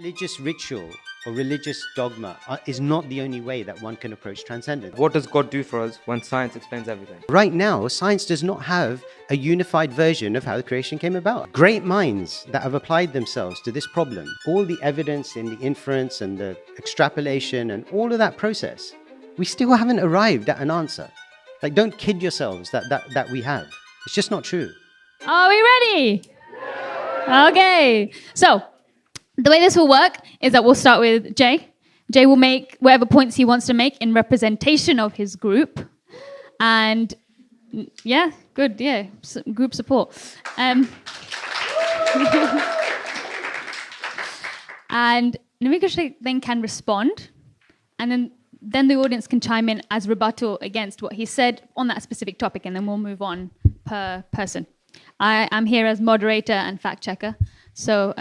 religious ritual or religious dogma is not the only way that one can approach transcendence. What does God do for us when science explains everything? Right now, science does not have a unified version of how the creation came about. Great minds that have applied themselves to this problem, all the evidence and the inference and the extrapolation and all of that process, we still haven't arrived at an answer. Like, don't kid yourselves that we have. It's just not true. Are we ready? Okay. So, the way this will work is that we'll start with Jay. Jay will make whatever points he wants to make in representation of his group. And yeah, good, yeah, group support. And Navika then can respond, and then the audience can chime in as rebuttal against what he said on that specific topic, and then we'll move on per person. I am here as moderator and fact checker. So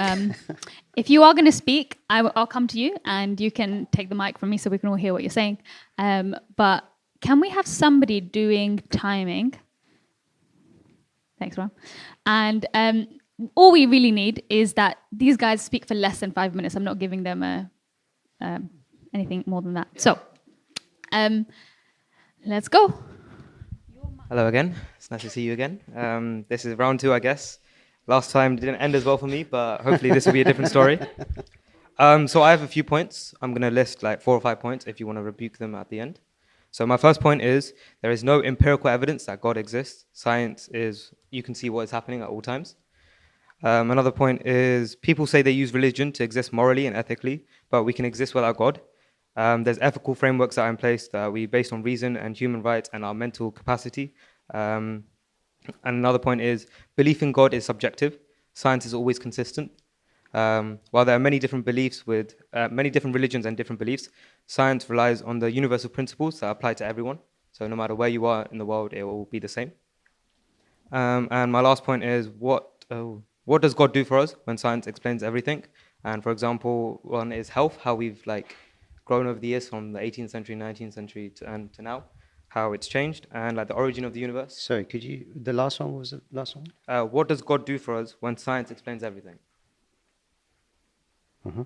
if you are going to speak, I'll come to you and you can take the mic from me so we can all hear what you're saying. But can we have somebody doing timing? Thanks, Ron. And all we really need is that these guys speak for less than 5 minutes. I'm not giving them anything more than that. So let's go. Hello again. It's nice to see you again. This is round 2, I guess. Last time didn't end as well for me, but hopefully this will be a different story. So I have a few points. I'm going to list like 4 or 5 points if you want to rebuke them at the end. So my first point is there is no empirical evidence that God exists. Science is, you can see what is happening at all times. Another point is people say they use religion to exist morally and ethically, but we can exist without God. There's ethical frameworks that are in place that we based on reason and human rights and our mental capacity. And another point is belief in God is subjective. Science is always consistent. While there are many different beliefs with many different religions and different beliefs, science relies on the universal principles that apply to everyone. So no matter where you are in the world, it will be the same. And my last point is what does God do for us when science explains everything? And for example, one is health, how we've like grown over the years from the 18th century, 19th century to now. How it's changed, and like the origin of the universe. Sorry, could you, the last one was the last one? What does God do for us when science explains everything? Mm-hmm.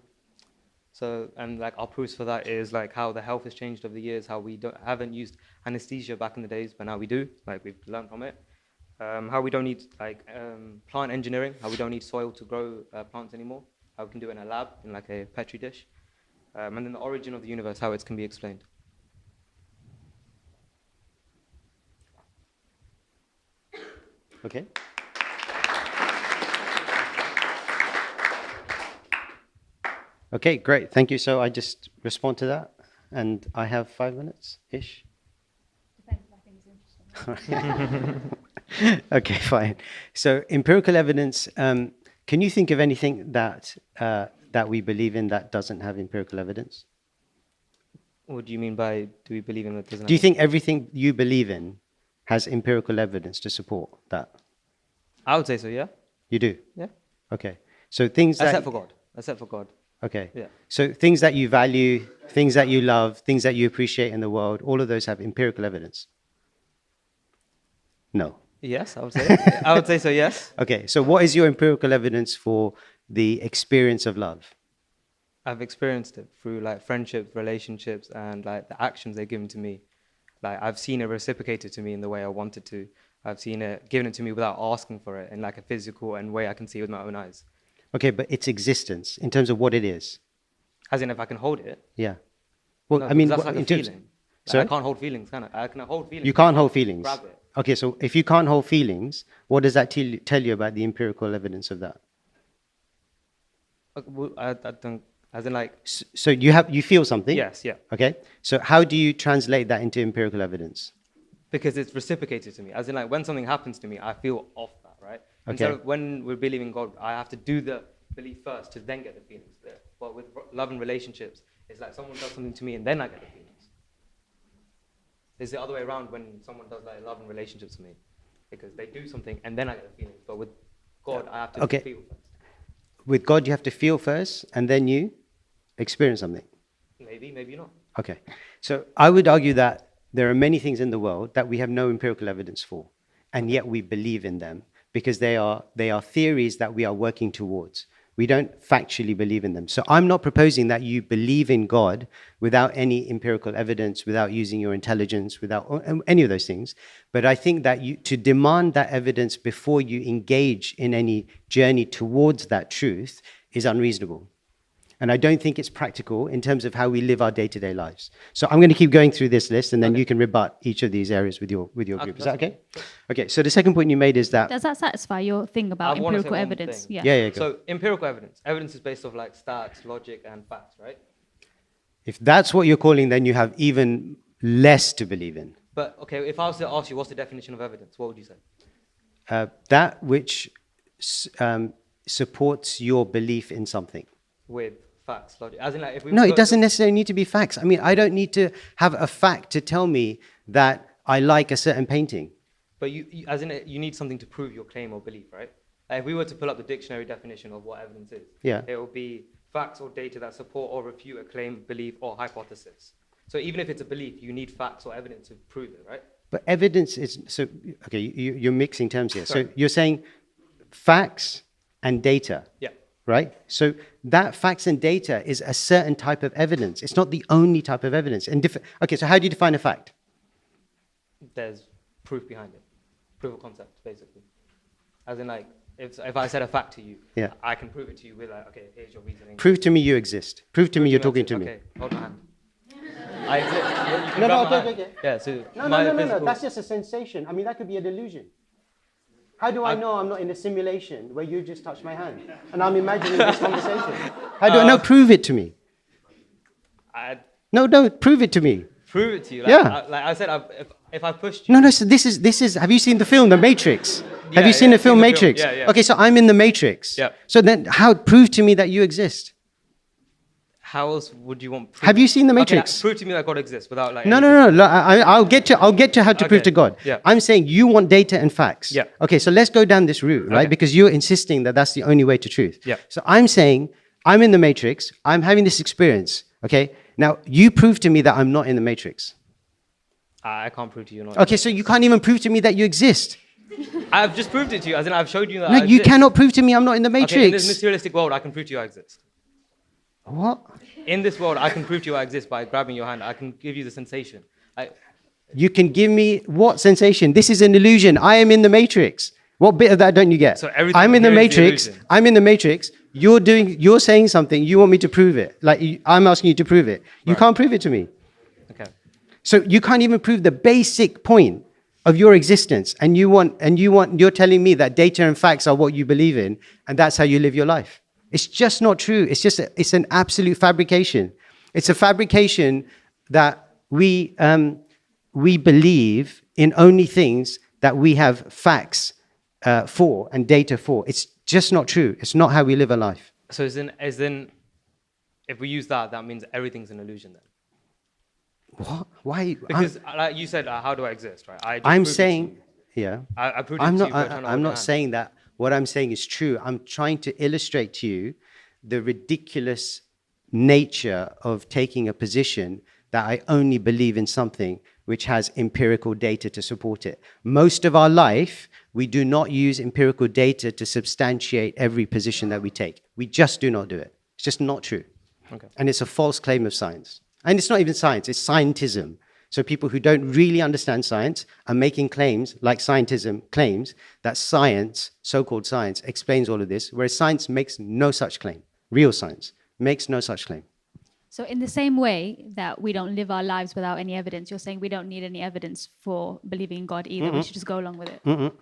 So, and like our proofs for that is like how the health has changed over the years, how we haven't used anesthesia back in the days, but now we do, like we've learned from it. How we don't need like plant engineering, how we don't need soil to grow plants anymore, how we can do it in a lab, in like a petri dish. And then the origin of the universe, how it can be explained. Okay. Okay, great. Thank you. So I just respond to that, and I have 5 minutes-ish. Depends if I think it's interesting. Okay, fine. So empirical evidence, can you think of anything that we believe in that doesn't have empirical evidence? What do you mean by do we believe in that doesn't Do you have think everything you believe in has empirical evidence to support that? I would say so, yeah. You do? Yeah. Okay. So things that... Except for God. Except for God. Okay. Yeah. So things that you value, things that you love, things that you appreciate in the world, all of those have empirical evidence? No. Yes, I would say. I would say so, yes. Okay. So what is your empirical evidence for the experience of love? I've experienced it through like friendships, relationships, and like the actions they've given to me. Like I've seen it reciprocated to me in the way I wanted to. I've seen it given it to me without asking for it in like a physical and way I can see with my own eyes. Okay, but its existence in terms of what it is. As in if I can hold it. Yeah. Well, No, I mean, that's like in a terms... feeling. Like, Sorry? I can't hold feelings, can I? I can hold feelings. You can't hold feelings. Grab it. Okay, so if you can't hold feelings, what does that tell you about the empirical evidence of that? Well, I don't, as in like... So you feel something? Yes, yeah. Okay, so how do you translate that into empirical evidence? Because it's reciprocated to me. As in like when something happens to me, I feel off that, right? Okay. Instead of when we're believing in God, I have to do the belief first to then get the feelings there. But with love and relationships, it's like someone does something to me and then I get the feelings. It's the other way around when someone does like love and relationships to me. Because they do something and then I get the feelings. But with God, I have to feel first. With God, you have to feel first and then you experience something. Maybe, maybe not. Okay, so I would argue that there are many things in the world that we have no empirical evidence for, and yet we believe in them because they are theories that we are working towards. We don't factually believe in them. So I'm not proposing that you believe in God without any empirical evidence, without using your intelligence, without any of those things. But I think that to demand that evidence before you engage in any journey towards that truth is unreasonable. And I don't think it's practical in terms of how we live our day-to-day lives. So I'm going to keep going through this list, and then you can rebut each of these areas with your group. Is that okay? Okay, so the second point you made is that... Does that satisfy your thing about empirical evidence? Yeah, go. So empirical evidence. Evidence is based off like stats, logic, and facts, right? If that's what you're calling, then you have even less to believe in. But, okay, if I was to ask you what's the definition of evidence, what would you say? That which supports your belief in something. With facts, logic. As in, like, if we No, it doesn't necessarily need to be facts. I mean, I don't need to have a fact to tell me that I like a certain painting. But as in, you need something to prove your claim or belief, right? Like if we were to pull up the dictionary definition of what evidence is, it will be facts or data that support or refute a claim, belief, or hypothesis. So even if it's a belief, you need facts or evidence to prove it, right? But evidence is so. Okay, you're mixing terms here. Sorry. So you're saying facts and data. Yeah. Right? So that facts and data is a certain type of evidence. It's not the only type of evidence. And okay, so how do you define a fact? There's proof behind it. Proof of concept, basically. As in, like, if I said a fact to you, I can prove it to you with, like, okay, here's your reasoning. Prove to me you exist. Prove to me you're talking to me. Okay, hold my hand. I exist. Okay. Yeah, so no. That's just a sensation. I mean, that could be a delusion. How do I know I'm not in a simulation where you just touched my hand and I'm imagining this conversation? How do I know? Prove it to me. No, prove it to me. Prove it to you. Like I said, if I pushed you. No. So this is. Have you seen the film The Matrix? Have you seen the film Matrix? Yeah. Okay, so I'm in the Matrix. Yeah. So then, prove to me that you exist? How else would you want proof? Have you seen The Matrix? Okay, prove to me that God exists without like. No. I'll get to how to prove to God. Yeah. I'm saying you want data and facts. Yeah. Okay, so let's go down this route, right? Because you're insisting that that's the only way to truth. Yeah. So I'm saying I'm in the Matrix. I'm having this experience. Okay. Now you prove to me that I'm not in the Matrix. I can't prove to you. Okay, so you can't even prove to me that you exist. I've just proved it to you, as in I've showed you that. No, you cannot prove to me I'm not in the Matrix. Okay, in this materialistic world, I can prove to you I exist. What? In this world, I can prove to you I exist by grabbing your hand. I can give you the sensation. You can give me what sensation? This is an illusion. I am in the Matrix. What bit of that don't you get? So everything I'm in the here is the Matrix. illusion. I'm in the Matrix. You're saying something. You want me to prove it. I'm asking you to prove it. You can't prove it to me. Okay. So you can't even prove the basic point of your existence. And you're telling me that data and facts are what you believe in, and that's how you live your life. It's just not true. It's an absolute fabrication. It's a fabrication that we believe in only things that we have facts for and data for. It's just not true. It's not how we live a life. So as in, if we use that means everything's an illusion then. What? Why? Because like you said, how do I exist, right? I'm saying, yeah. I proved it to you. I'm not saying that. What I'm saying is true. I'm trying to illustrate to you the ridiculous nature of taking a position that I only believe in something which has empirical data to support it. Most of our life, we do not use empirical data to substantiate every position that we take. We just do not do it. It's just not true. Okay. And it's a false claim of science. And it's not even science, it's scientism. So people who don't really understand science are making claims, like scientism claims, that science, so-called science, explains all of this, whereas science makes no such claim. Real science makes no such claim. So in the same way that we don't live our lives without any evidence, you're saying we don't need any evidence for believing in God either. We should just go along with it.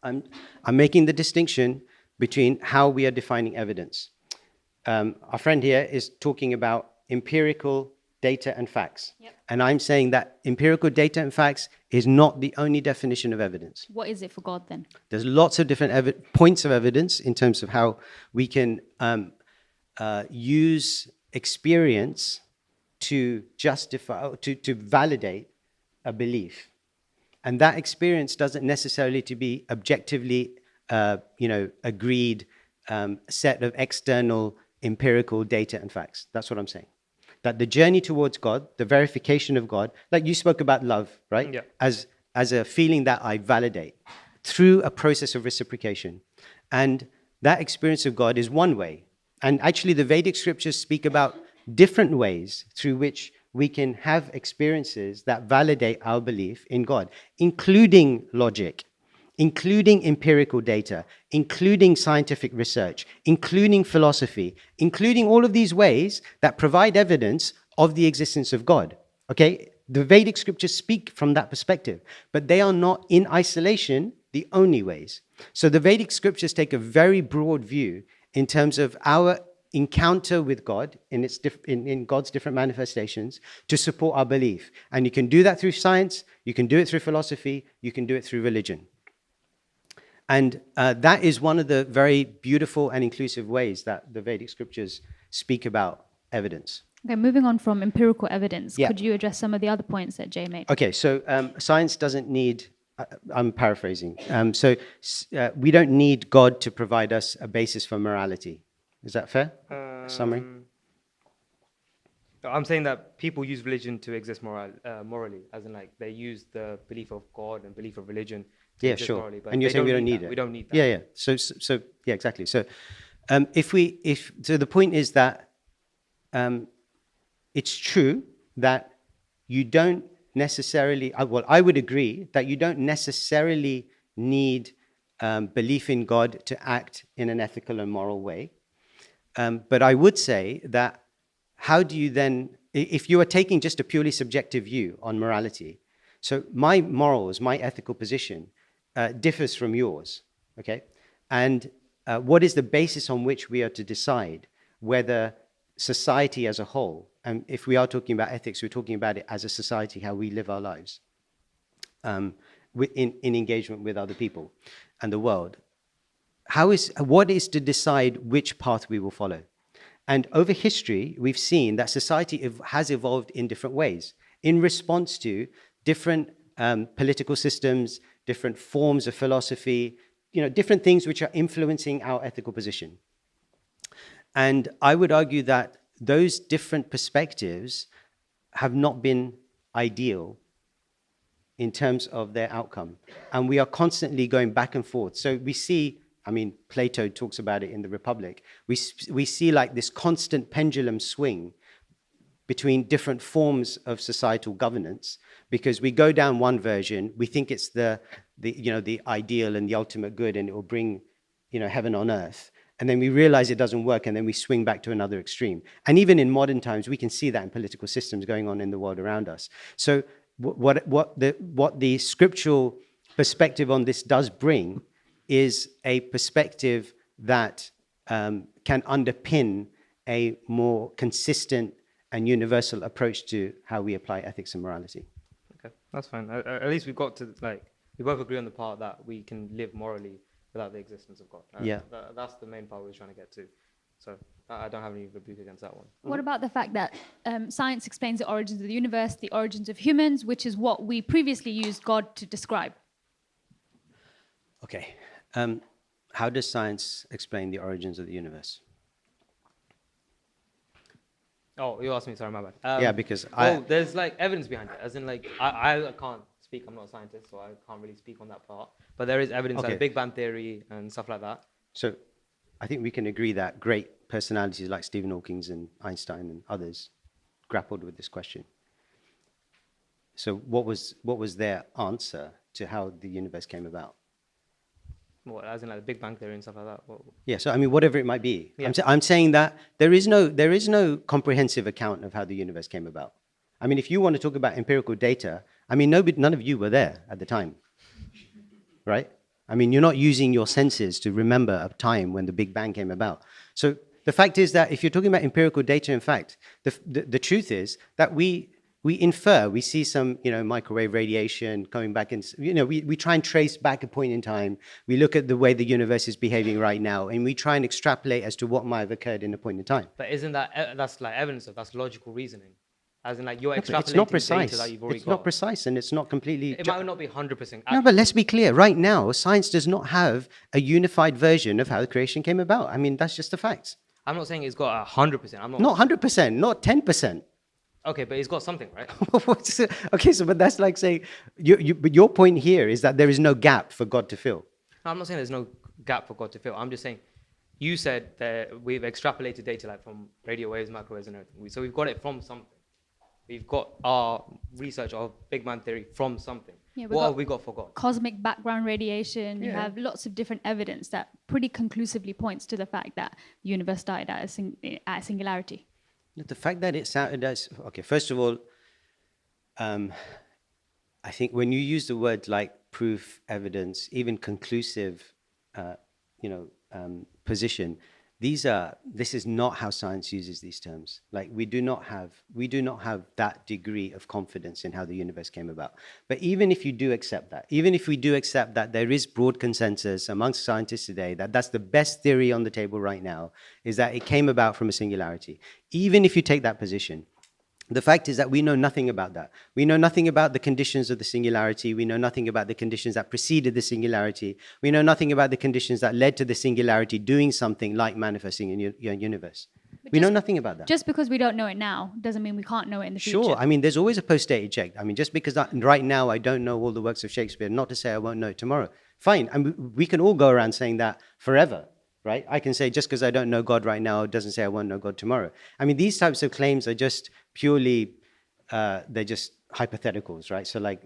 I'm making the distinction between how we are defining evidence. Our friend here is talking about empirical data and facts. Yep. And I'm saying that empirical data and facts is not the only definition of evidence. What is it for God then? There's lots of different points of evidence in terms of how we can use experience to justify, to validate a belief. And that experience doesn't necessarily to be objectively, agreed set of external empirical data and facts. That's what I'm saying. That the journey towards God, the verification of God, like you spoke about love, right? Yeah. As a feeling that I validate through a process of reciprocation. And that experience of God is one way. And actually, the Vedic scriptures speak about different ways through which we can have experiences that validate our belief in God, including logic, including empirical data, including scientific research, including philosophy, including all of these ways that provide evidence of the existence of God. Okay? The Vedic scriptures speak from that perspective, but they are not in isolation the only ways. So the Vedic scriptures take a very broad view in terms of our encounter with God in God's different manifestations to support our belief. And you can do that through science, you can do it through philosophy, you can do it through religion. And that is one of the very beautiful and inclusive ways that the Vedic scriptures speak about evidence. Okay, moving on from empirical evidence, Yeah. could you address some of the other points that Jay made? Okay, so science doesn't need, I'm paraphrasing. We don't need God to provide us a basis for morality. Is that fair? Summary? I'm saying that people use religion to exist morally, as in like they use the belief of God and belief of religion to Yeah, exist morally, morally. But and you're saying we don't need that. it. We don't need that. Yeah, yeah. So yeah, exactly. So so the point is that it's true that you don't necessarily, well, I would agree that you don't necessarily need belief in God to act in an ethical and moral way. But I would say that how do you then, if you are taking just a purely subjective view on morality, so my morals, my ethical position differs from yours, okay? And what is the basis on which we are to decide whether society as a whole, and if we are talking about ethics, we're talking about it as a society, how we live our lives in engagement with other people and the world. What is to decide which path we will follow? And over history, we've seen that society has evolved in different ways in response to different political systems, different forms of philosophy, different things which are influencing our ethical position. And I would argue that those different perspectives have not been ideal in terms of their outcome. And we are constantly going back and forth. So we see, Plato talks about it in the Republic. We see like this constant pendulum swing between different forms of societal governance, because we go down one version, we think it's the ideal and the ultimate good, and it will bring, heaven on earth. And then we realize it doesn't work, and then we swing back to another extreme. And even in modern times, we can see that in political systems going on in the world around us. So what the scriptural perspective on this does bring is a perspective that can underpin a more consistent and universal approach to how we apply ethics and morality. Okay, that's fine. At least we've got to, we both agree on the part that we can live morally without the existence of God. Yeah. That's the main part we're trying to get to. So I don't have any rebuke against that one. What about the fact that science explains the origins of the universe, the origins of humans, which is what we previously used God to describe? Okay. How does science explain the origins of the universe? Oh, you asked me, sorry, my bad. Yeah, because there's evidence behind it, as in I can't speak, I'm not a scientist, so I can't really speak on that part. But there is evidence, Okay. like Big Bang Theory and stuff like that. So I think we can agree that great personalities like Stephen Hawking and Einstein and others grappled with this question. So what was their answer to how the universe came about? What, as in the Big Bang Theory and stuff like that? Yeah, so whatever it might be. Yeah. I'm saying that there is no comprehensive account of how the universe came about. If you want to talk about empirical data, none of you were there at the time, right? You're not using your senses to remember a time when the Big Bang came about. So the fact is that if you're talking about empirical data, in fact, the truth is that we infer, we see some, microwave radiation coming back, and, we try and trace back a point in time. We look at the way the universe is behaving right now, and we try and extrapolate as to what might have occurred in a point in time. But isn't that's evidence that's logical reasoning? As in you're extrapolating It's not precise. data that you've already It's got. not precise, and it's not completely... It might not be 100% accurate. No, but let's be clear. Right now, science does not have a unified version of how the creation came about. that's just a fact. I'm not saying it's got 100%. I'm not... Not 100%, not 10%. Okay, but it's got something, right? Okay, but that's like saying... but your point here is that there is no gap for God to fill. No, I'm not saying there's no gap for God to fill. I'm just saying you said that we've extrapolated data like from radio waves, microwaves, and everything. So we've got it from something. We've got our research, our Big Bang theory from something. Yeah, what have we got for God? Cosmic background radiation. You Yeah. have lots of different evidence that pretty conclusively points to the fact that the universe started at a singularity. The fact that it sounded as okay. First of all, I think when you use the word like proof, evidence, even conclusive, position, this is not how science uses these terms. Like we do not have that degree of confidence in how the universe came about. But even if you do accept that, even if we do accept that there is broad consensus amongst scientists today that that's the best theory on the table right now, is that it came about from a singularity. Even if you take that position, the fact is that we know nothing about that. We know nothing about the conditions of the singularity. We know nothing about the conditions that preceded the singularity. We know nothing about the conditions that led to the singularity doing something like manifesting in your universe. We know nothing about that. Just because we don't know it now doesn't mean we can't know it in the future. Sure. I mean, there's always a post-dated check. I mean, just because right now I don't know all the works of Shakespeare, not to say I won't know it tomorrow. Fine. I mean, we can all go around saying that forever. Right? I can say just because I don't know God right now doesn't say I won't know God tomorrow. I mean, these types of claims are just purely, they're just hypotheticals, right? So like,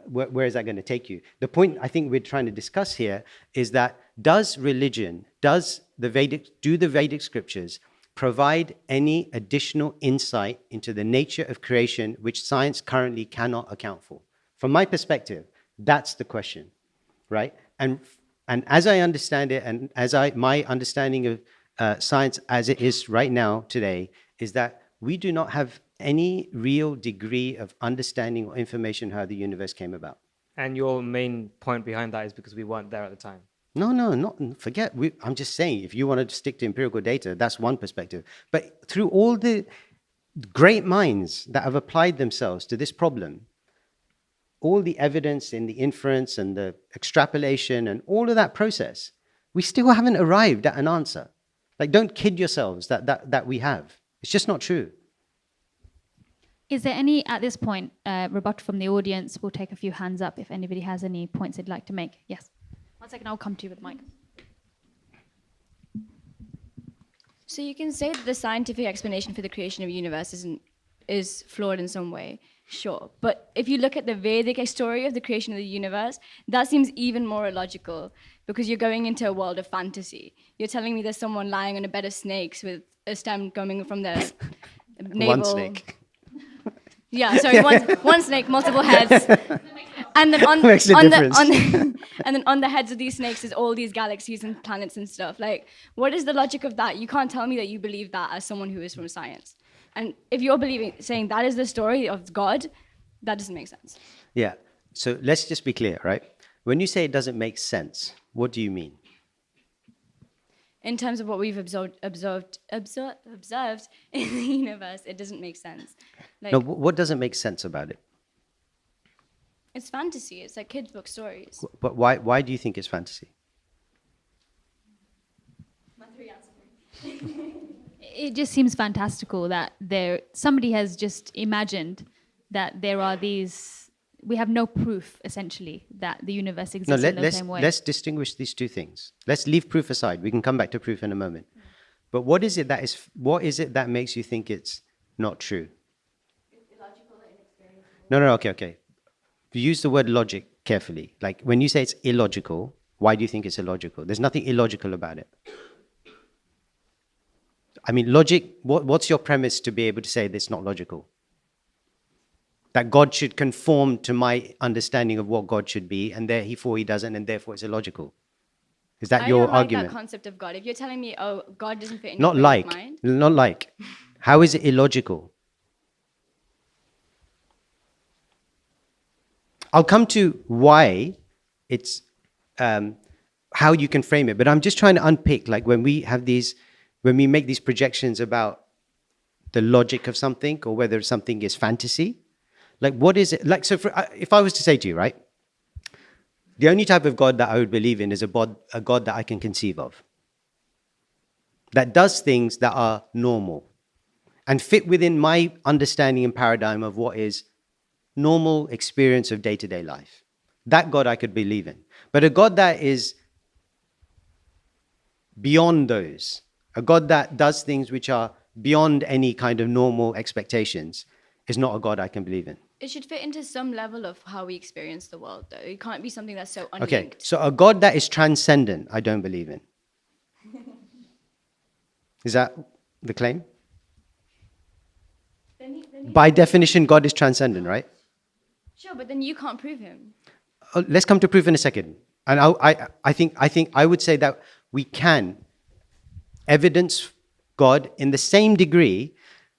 where is that going to take you? The point I think we're trying to discuss here is that do the Vedic scriptures provide any additional insight into the nature of creation which science currently cannot account for? From my perspective, that's the question, right? And as I understand it, and my understanding of science as it is right now today, is that we do not have any real degree of understanding or information how the universe came about. And your main point behind that is because we weren't there at the time. No, forget. I'm just saying, if you want to stick to empirical data, that's one perspective. But through all the great minds that have applied themselves to this problem, all the evidence in the inference and the extrapolation and all of that process, we still haven't arrived at an answer. Like, don't kid yourselves that we have. It's just not true. Is there any, at this point, rebuttal from the audience? We'll take a few hands up if anybody has any points they'd like to make. Yes. 1 second, I'll come to you with the mic. So you can say that the scientific explanation for the creation of the universe is flawed in some way. Sure, but if you look at the Vedic story of the creation of the universe, that seems even more illogical because you're going into a world of fantasy. You're telling me there's someone lying on a bed of snakes with a stem coming from their navel. One snake. Yeah, sorry, one snake, multiple heads. And then on the heads of these snakes is all these galaxies and planets and stuff. Like, what is the logic of that? You can't tell me that you believe that as someone who is from science. And if you're saying that is the story of God, that doesn't make sense. Yeah. So let's just be clear, right? When you say it doesn't make sense, what do you mean? In terms of what we've observed in the universe, it doesn't make sense. Like, No, what doesn't make sense about it? it's fantasy. It's like kids' book stories. But why do you think it's fantasy? It just seems fantastical that somebody has just imagined that there are these. We have no proof, essentially, that the universe exists in the same way. Let's distinguish these two things. Let's leave proof aside. We can come back to proof in a moment. But what is it that makes you think it's not true? It's illogical and inexperiential. No, okay. Use the word logic carefully. Like when you say it's illogical, why do you think it's illogical? There's nothing illogical about it. I mean, logic, what's your premise to be able to say that's not logical? That God should conform to my understanding of what God should be, and therefore he doesn't, and therefore it's illogical. Is that your argument? I don't like that concept of God. If you're telling me, oh, God doesn't fit in Not your like. mind. Not like. How is it illogical? I'll come to why it's, how you can frame it, but I'm just trying to unpick, like when we make these projections about the logic of something or whether something is fantasy, like what is it? Like, so if I was to say to you, right, the only type of God that I would believe in is a God that I can conceive of, that does things that are normal and fit within my understanding and paradigm of what is normal experience of day-to-day life. That God I could believe in. But a God that is beyond those, a God that does things which are beyond any kind of normal expectations, is not a God I can believe in. It should fit into some level of how we experience the world, though. It can't be something that's so unlinked. Okay, so a God that is transcendent, I don't believe in. Is that the claim? By definition, God is transcendent, right? Sure, but then you can't prove him. Let's come to proof in a second. And I think I would say that we can evidence God in the same degree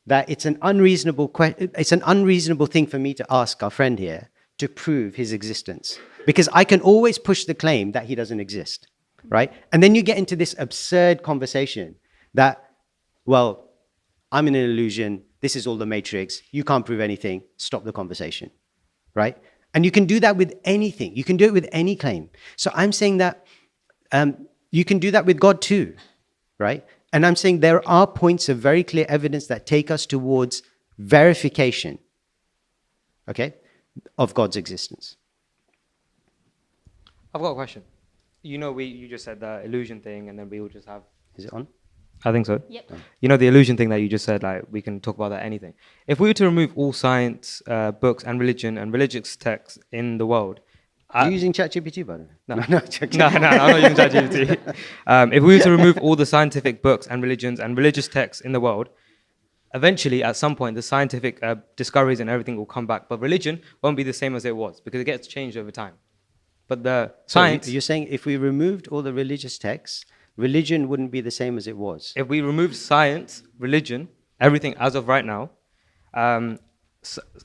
that it's an unreasonable thing for me to ask our friend here to prove his existence, because I can always push the claim that he doesn't exist, right? And then you get into this absurd conversation that, well, I'm in an illusion. This is all the matrix. You can't prove anything. Stop the conversation, right? And you can do that with anything. You can do it with any claim. So I'm saying that you can do that with God too, right? And I'm saying there are points of very clear evidence that take us towards verification, okay, of God's existence. I've got a question. You just said the illusion thing, and then we will just have. Is it on? I think so. Yep. The illusion thing that you just said, like we can talk about that anything. If we were to remove all science, books, and religion and religious texts in the world, Are you using ChatGPT, by the way? No. No, joking. no, I'm not using ChatGPT. If we were to remove all the scientific books and religions and religious texts in the world, eventually, at some point, the scientific discoveries and everything will come back, but religion won't be the same as it was because it gets changed over time. But the science. So you're saying if we removed all the religious texts, religion wouldn't be the same as it was? If we removed science, religion, everything as of right now.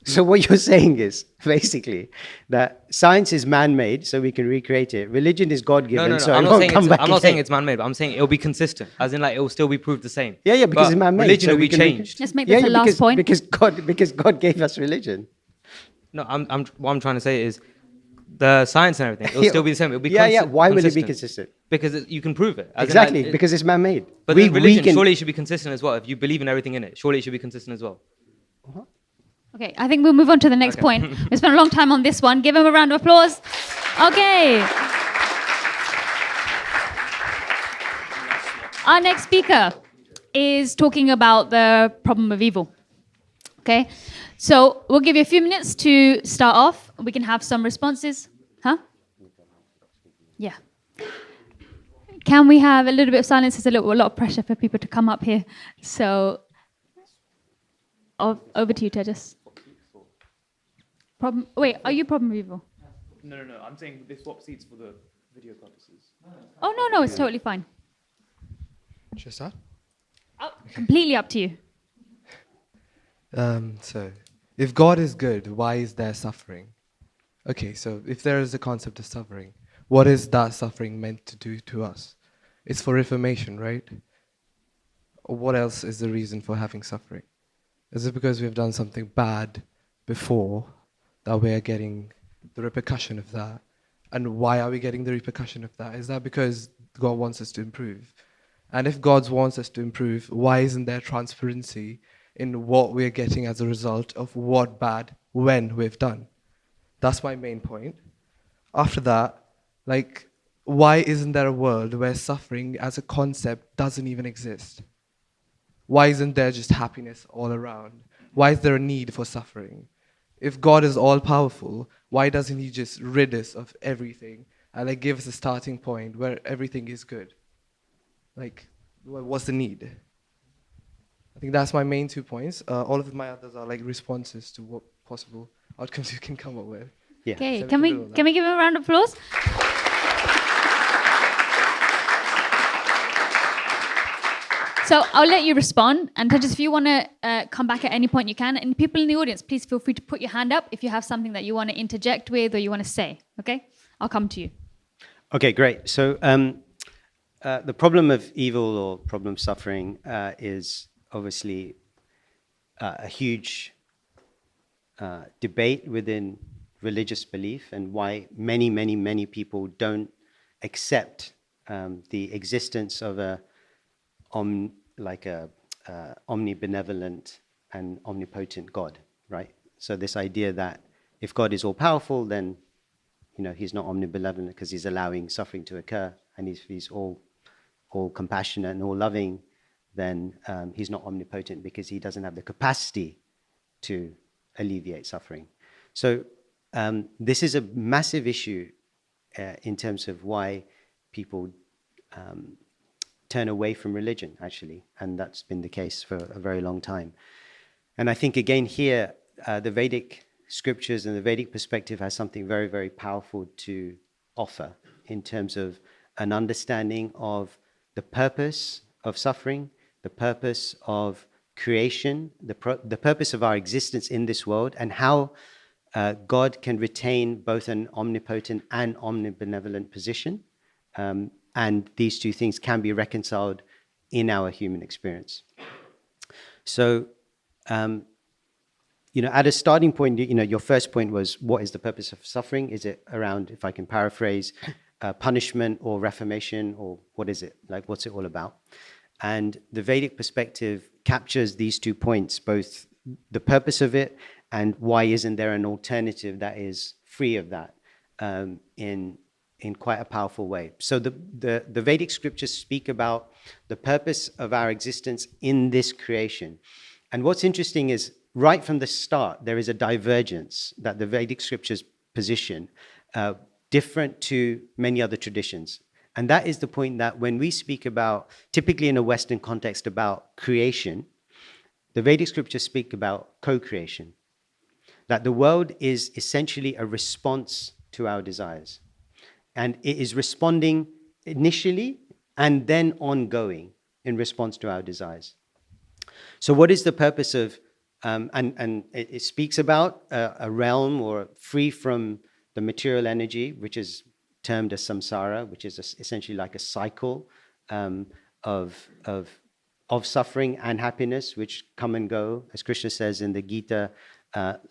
So what you're saying is basically that science is man-made, so we can recreate it. Religion is God-given, No. so I'm it not won't saying come back I'm not again. saying it's man-made, but I'm saying it'll be consistent, as in like it will still be proved the same. Yeah, because But it's man-made. religion so will we be can changed. Let's make this the last point. Because God gave us religion. No, what I'm trying to say is the science and everything, it'll still be the same. It'll be Why will it be consistent? Because you can prove it. As in, Exactly, like, because it's man-made. But then religion, surely it should be consistent as well. If you believe in everything in it, surely it should be consistent as well. Okay, I think we'll move on to the next point. We spent a long time on this one. Give him a round of applause. Okay. Our next speaker is talking about the problem of evil. Okay, so we'll give you a few minutes to start off. We can have some responses. Huh? Yeah. Can we have a little bit of silence? There's a lot of pressure for people to come up here. So, over to you, Tejas. Wait, are you problem of evil? No. I'm saying they swap seats for the video purposes. Oh, no, it's totally fine. Should I start? Oh, completely up to you. So, if God is good, why is there suffering? Okay, so if there is a concept of suffering, what is that suffering meant to do to us? It's for reformation, right? What else is the reason for having suffering? Is it because we've done something bad before that we are getting the repercussion of that? And why are we getting the repercussion of that? Is that because God wants us to improve? And if God wants us to improve, why isn't there transparency in what we're getting as a result of what bad when we've done? That's my main point. After that, why isn't there a world where suffering as a concept doesn't even exist? Why isn't there just happiness all around? Why is there a need for suffering? If God is all-powerful, why doesn't he just rid us of everything and give us a starting point where everything is good? What's the need? I think that's my main 2 points. All of my others are responses to what possible outcomes you can come up with. Yeah. Okay, So can we give him a round of applause? So I'll let you respond, and Tejas, if you want to come back at any point, you can. And people in the audience, please feel free to put your hand up if you have something that you want to interject with or you want to say. Okay, I'll come to you. Okay, great. So the problem of evil or problem of suffering is obviously a huge debate within religious belief, and why many people don't accept the existence of a omnibenevolent and omnipotent God, right? So this idea that if God is all powerful, then he's not omnibenevolent because he's allowing suffering to occur, and if he's all all compassionate and all loving, then he's not omnipotent because he doesn't have the capacity to alleviate suffering. So this is a massive issue in terms of why people turn away from religion, actually, and that's been the case for a very long time. And I think, again, here, the Vedic scriptures and the Vedic perspective has something very, very powerful to offer in terms of an understanding of the purpose of suffering, the purpose of creation, the purpose of our existence in this world, and how God can retain both an omnipotent and omnibenevolent position. And these two things can be reconciled in our human experience. So, at a starting point, your first point was, what is the purpose of suffering? Is it around, if I can paraphrase, punishment or reformation, or what is it? Like, what's it all about? And the Vedic perspective captures these 2 points, both the purpose of it and why isn't there an alternative that is free of that, in quite a powerful way. So the Vedic scriptures speak about the purpose of our existence in this creation. And what's interesting is, right from the start, there is a divergence that the Vedic scriptures position, different to many other traditions. And that is the point that when we speak about, typically in a Western context, about creation, the Vedic scriptures speak about co-creation. That the world is essentially a response to our desires. And it is responding initially and then ongoing in response to our desires. So what is the purpose of, and it speaks about a realm or free from the material energy, which is termed as samsara, which is essentially like a cycle of suffering and happiness, which come and go, as Krishna says in the Gita,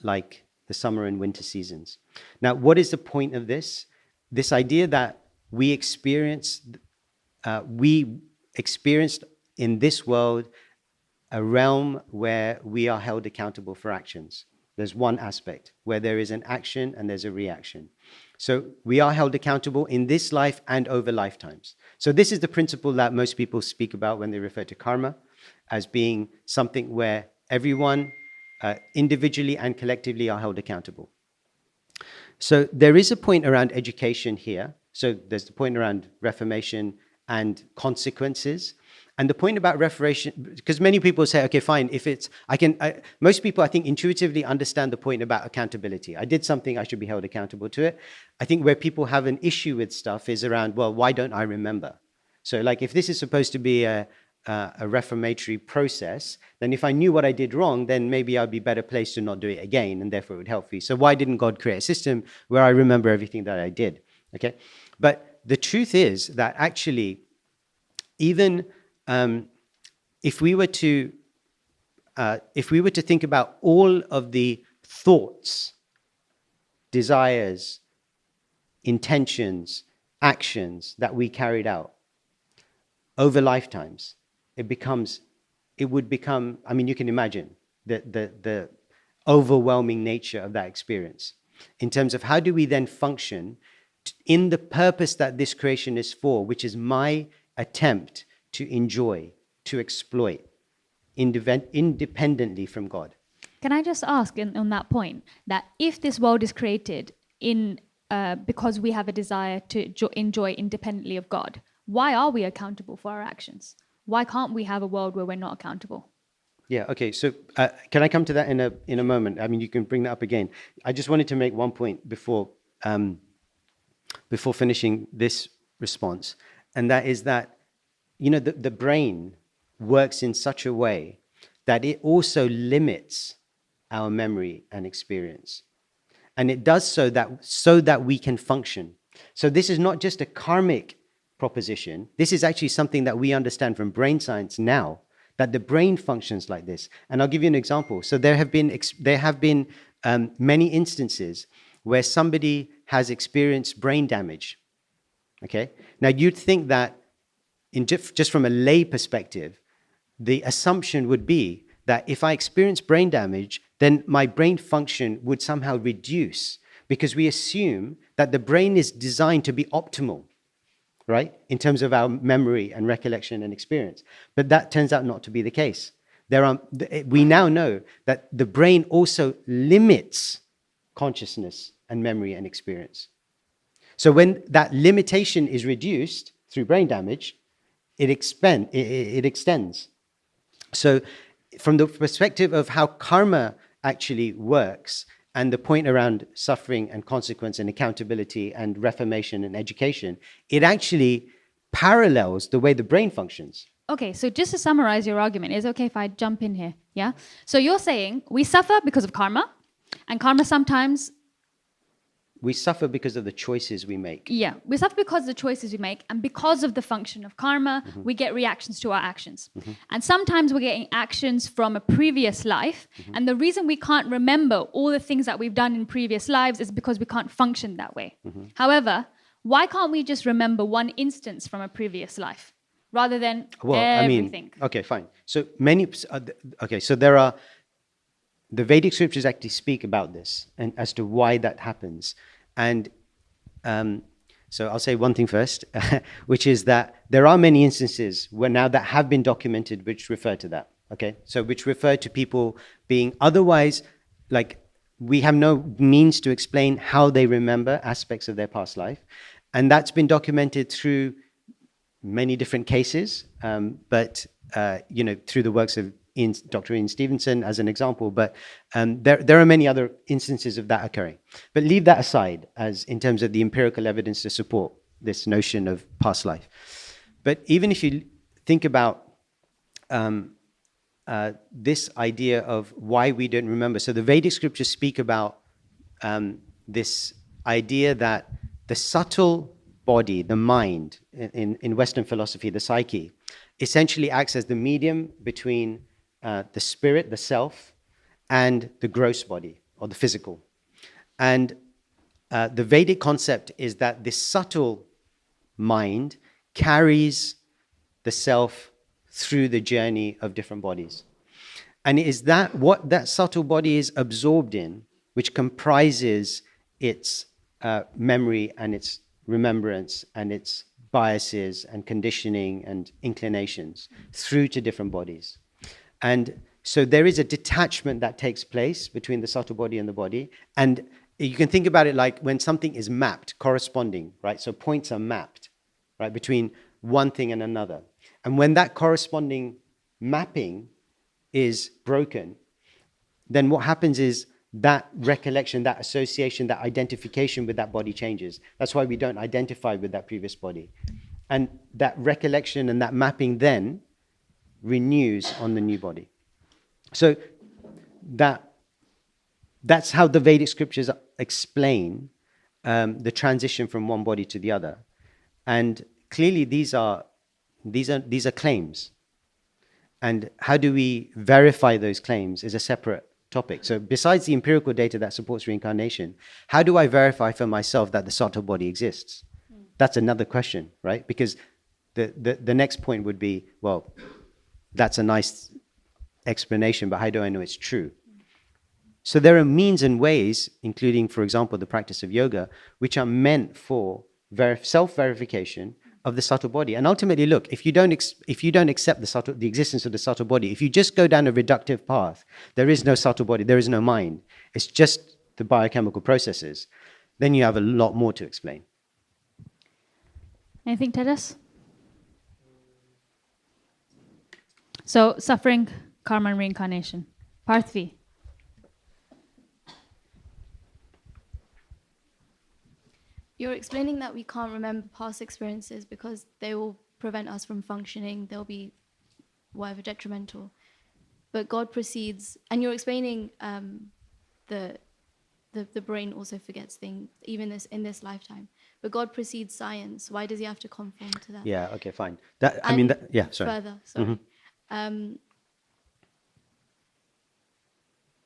like the summer and winter seasons. Now, what is the point of this? This idea that we experienced in this world a realm where we are held accountable for actions. There's one aspect where there is an action and there's a reaction. So we are held accountable in this life and over lifetimes. So this is the principle that most people speak about when they refer to karma, as being something where everyone individually and collectively are held accountable. So there is a point around education here. So there's the point around reformation and consequences. And the point about reformation, because many people say, okay, fine, if it's, most people, I think, intuitively understand the point about accountability. I did something, I should be held accountable to it. I think where people have an issue with stuff is around, well, why don't I remember? So like, if this is supposed to be a reformatory process, then if I knew what I did wrong, then maybe I'd be better placed to not do it again, and therefore it would help me. So why didn't God create a system where I remember everything that I did? Okay, but the truth is that actually, even if we were to think about all of the thoughts, desires, intentions, actions that we carried out over lifetimes, it would become, I mean, you can imagine the overwhelming nature of that experience in terms of how do we then function in the purpose that this creation is for, which is my attempt to enjoy, to exploit, independently from God. Can I just ask on that point, that if this world is created because we have a desire to enjoy independently of God, why are we accountable for our actions? Why can't we have a world where we're not accountable? Yeah, okay, so can I come to that in a moment? I mean, you can bring that up again. I just wanted to make one point before finishing this response, and that is that, the brain works in such a way that it also limits our memory and experience. And it does so that we can function. So this is not just a karmic proposition. This is actually something that we understand from brain science now, that the brain functions like this. And I'll give you an example. So there have been many instances where somebody has experienced brain damage. Okay? Now you'd think that just from a lay perspective, the assumption would be that if I experience brain damage, then my brain function would somehow reduce, because we assume that the brain is designed to be optimal. right? In terms of our memory and recollection and experience. But that turns out not to be the case. We now know that the brain also limits consciousness and memory and experience. So when that limitation is reduced through brain damage, it extends. So from the perspective of how karma actually works and the point around suffering and consequence and accountability and reformation and education, it actually parallels the way the brain functions. Okay, so just to summarize your argument, is it okay if I jump in here? Yeah? So you're saying we suffer because of karma, and karma sometimes... We suffer because of the choices we make. Yeah, we suffer because of the choices we make, and because of the function of karma, we get reactions to our actions. And sometimes we're getting actions from a previous life, and the reason we can't remember all the things that we've done in previous lives is because we can't function that way. However, why can't we just remember one instance from a previous life rather than everything? Okay, fine. So so there are... The Vedic scriptures actually speak about this and as to why that happens. And so I'll say one thing first, which is that there are many instances where now that have been documented which refer to that, okay? So which refer to people being otherwise, like, we have no means to explain how they remember aspects of their past life. And that's been documented through many different cases, but, through the works of Dr. Ian Stevenson as an example, but there are many other instances of that occurring. But leave that aside as in terms of the empirical evidence to support this notion of past life. But even if you think about this idea of why we don't remember, so the Vedic scriptures speak about this idea that the subtle body, the mind, in Western philosophy, the psyche, essentially acts as the medium between the spirit, the self, and the gross body, or the physical. And the Vedic concept is that this subtle mind carries the self through the journey of different bodies. And it is that what that subtle body is absorbed in, which comprises its memory and its remembrance and its biases and conditioning and inclinations through to different bodies. And so there is a detachment that takes place between the subtle body and the body. And you can think about it like when something is mapped, corresponding, right? So points are mapped, right, between one thing and another. And when that corresponding mapping is broken, then what happens is that recollection, that association, that identification with that body changes. That's why we don't identify with that previous body. And that recollection and that mapping then renews on the new body. So that's how the Vedic scriptures explain the transition from one body to the other. And clearly these are claims. And how do we verify those claims is a separate topic. So besides the empirical data that supports reincarnation, how do I verify for myself that the subtle body exists? That's another question, right? Because the next point would be, well, that's a nice explanation, but how do I know it's true? So there are means and ways, including, for example, the practice of yoga, which are meant for self-verification of the subtle body. And ultimately, look, if you don't accept the existence of the subtle body, if you just go down a reductive path, there is no subtle body, there is no mind, it's just the biochemical processes, then you have a lot more to explain. Anything, Tejas? So, suffering, karma, and reincarnation. Parthvi. You're explaining that we can't remember past experiences because they will prevent us from functioning. They'll be whatever detrimental. But God proceeds, and you're explaining the brain also forgets things, even in this lifetime. But God precedes science. Why does he have to conform to that? Yeah. Okay. Fine. Sorry. Further, sorry.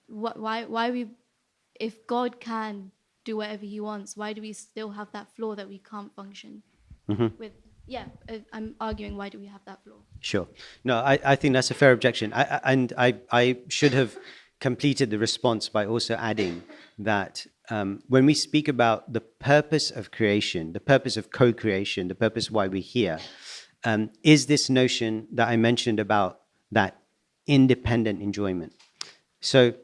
Why we, if God can do whatever he wants, why do we still have that flaw that we can't function with? Yeah, I'm arguing, why do we have that flaw? Sure. No, I think that's a fair objection. I should have completed the response by also adding that when we speak about the purpose of creation, the purpose of co-creation, the purpose why we're here, is this notion that I mentioned about that independent enjoyment. So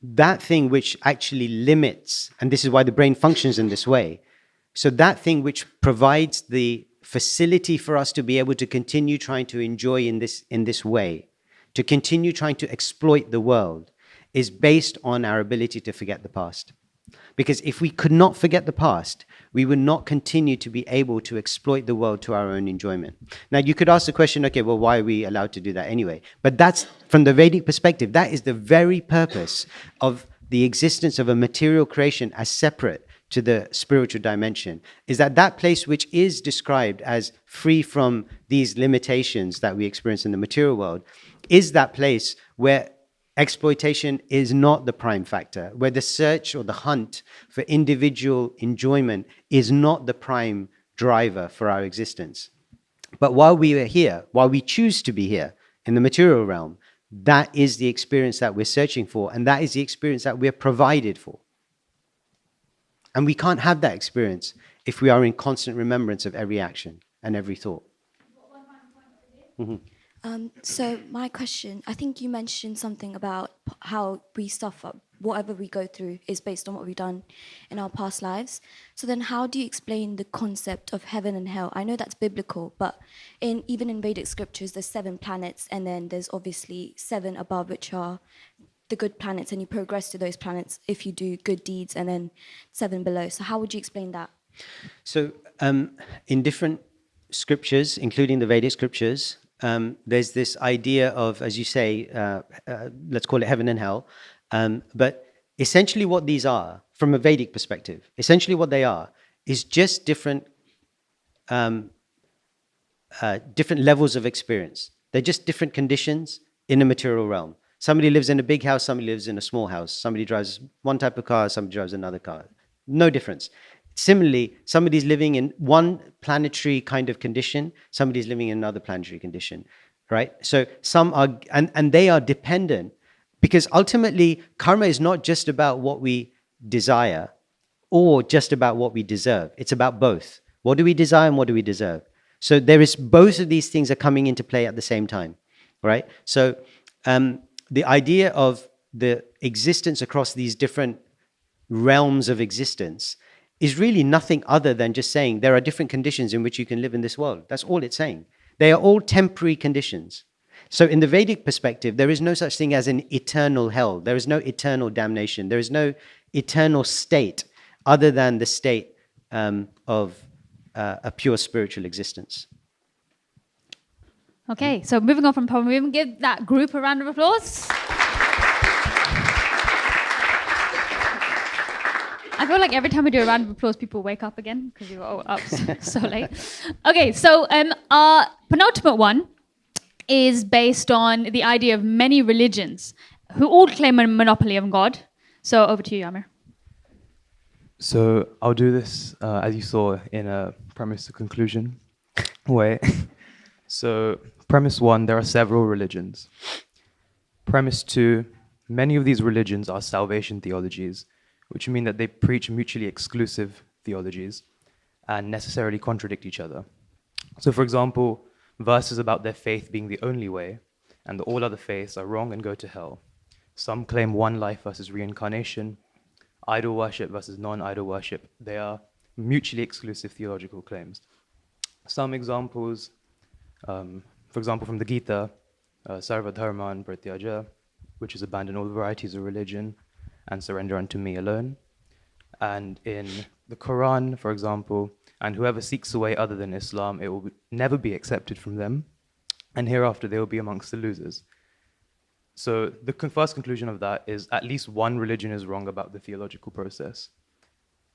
that thing which actually limits, and this is why the brain functions in this way, so that thing which provides the facility for us to be able to continue trying to enjoy in this way, to continue trying to exploit the world, is based on our ability to forget the past. Because if we could not forget the past, we would not continue to be able to exploit the world to our own enjoyment. Now, you could ask the question, okay, well, why are we allowed to do that anyway? But that's, from the Vedic perspective, that is the very purpose of the existence of a material creation as separate to the spiritual dimension, is that that place which is described as free from these limitations that we experience in the material world is that place where exploitation is not the prime factor, where the search or the hunt for individual enjoyment is not the prime driver for our existence. But while we are here, while we choose to be here in the material realm, that is the experience that we're searching for, and that is the experience that we're provided for. And we can't have that experience if we are in constant remembrance of every action and every thought. Mm-hmm. So my question, I think you mentioned something about how we suffer. Whatever we go through is based on what we've done in our past lives. So then how do you explain the concept of heaven and hell? I know that's biblical, but even in Vedic scriptures, there's 7 planets, and then there's obviously 7 above, which are the good planets, and you progress to those planets if you do good deeds, and then 7 below. So how would you explain that? So in different scriptures, including the Vedic scriptures, there's this idea of, as you say, let's call it heaven and hell. But essentially what these are, from a Vedic perspective, essentially what they are is just different levels of experience. They're just different conditions in the material realm. Somebody lives in a big house, somebody lives in a small house. Somebody drives one type of car, somebody drives another car. No difference. Similarly, somebody's living in one planetary kind of condition, somebody's living in another planetary condition, right? So some are, and they are dependent, because ultimately karma is not just about what we desire or just about what we deserve. It's about both. What do we desire and what do we deserve? So there is, both of these things are coming into play at the same time, right? So the idea of the existence across these different realms of existence is really nothing other than just saying there are different conditions in which you can live in this world. That's all it's saying. They are all temporary conditions. So in the Vedic perspective, there is no such thing as an eternal hell. There is no eternal damnation. There is no eternal state other than the state of a pure spiritual existence. Okay, so moving on from problem, we give that group a round of applause. I feel like every time we do a round of applause, people wake up again because we were all up so late. Okay, so our penultimate one is based on the idea of many religions who all claim a monopoly on God. So over to you, Amir. So I'll do this, as you saw, in a premise to conclusion way. So premise 1, there are several religions. Premise 2, many of these religions are salvation theologies, which mean that they preach mutually exclusive theologies and necessarily contradict each other. So for example, verses about their faith being the only way and that all other faiths are wrong and go to hell. Some claim one life versus reincarnation, idol worship versus non-idol worship. They are mutually exclusive theological claims. Some examples, for example, from the Gita, Sarva Dharman Pratyaja, which is abandon all varieties of religion and surrender unto me alone. And in the Quran, for example, and whoever seeks a way other than Islam, it will never be accepted from them, and hereafter they will be amongst the losers. So the first conclusion of that is at least one religion is wrong about the theological process.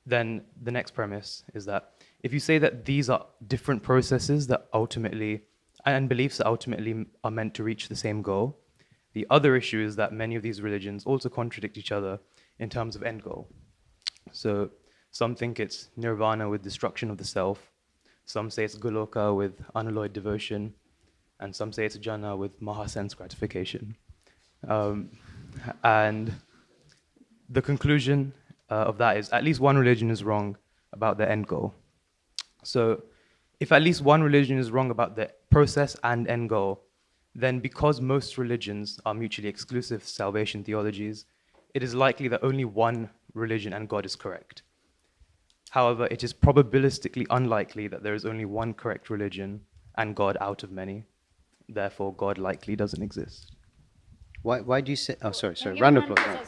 Then the next premise is that if you say that these are different processes that ultimately, and beliefs that ultimately are meant to reach the same goal, the other issue is that many of these religions also contradict each other in terms of end goal. So some think it's nirvana with destruction of the self, some say it's goloka with unalloyed devotion, and some say it's jhana with mahasense gratification. And the conclusion of that is at least one religion is wrong about the end goal. So if at least one religion is wrong about the process and end goal, then because most religions are mutually exclusive salvation theologies, it is likely that only one religion and God is correct. However, it is probabilistically unlikely that there is only one correct religion and God out of many. Therefore, God likely doesn't exist. Why do you say? Oh, sorry. Round of applause.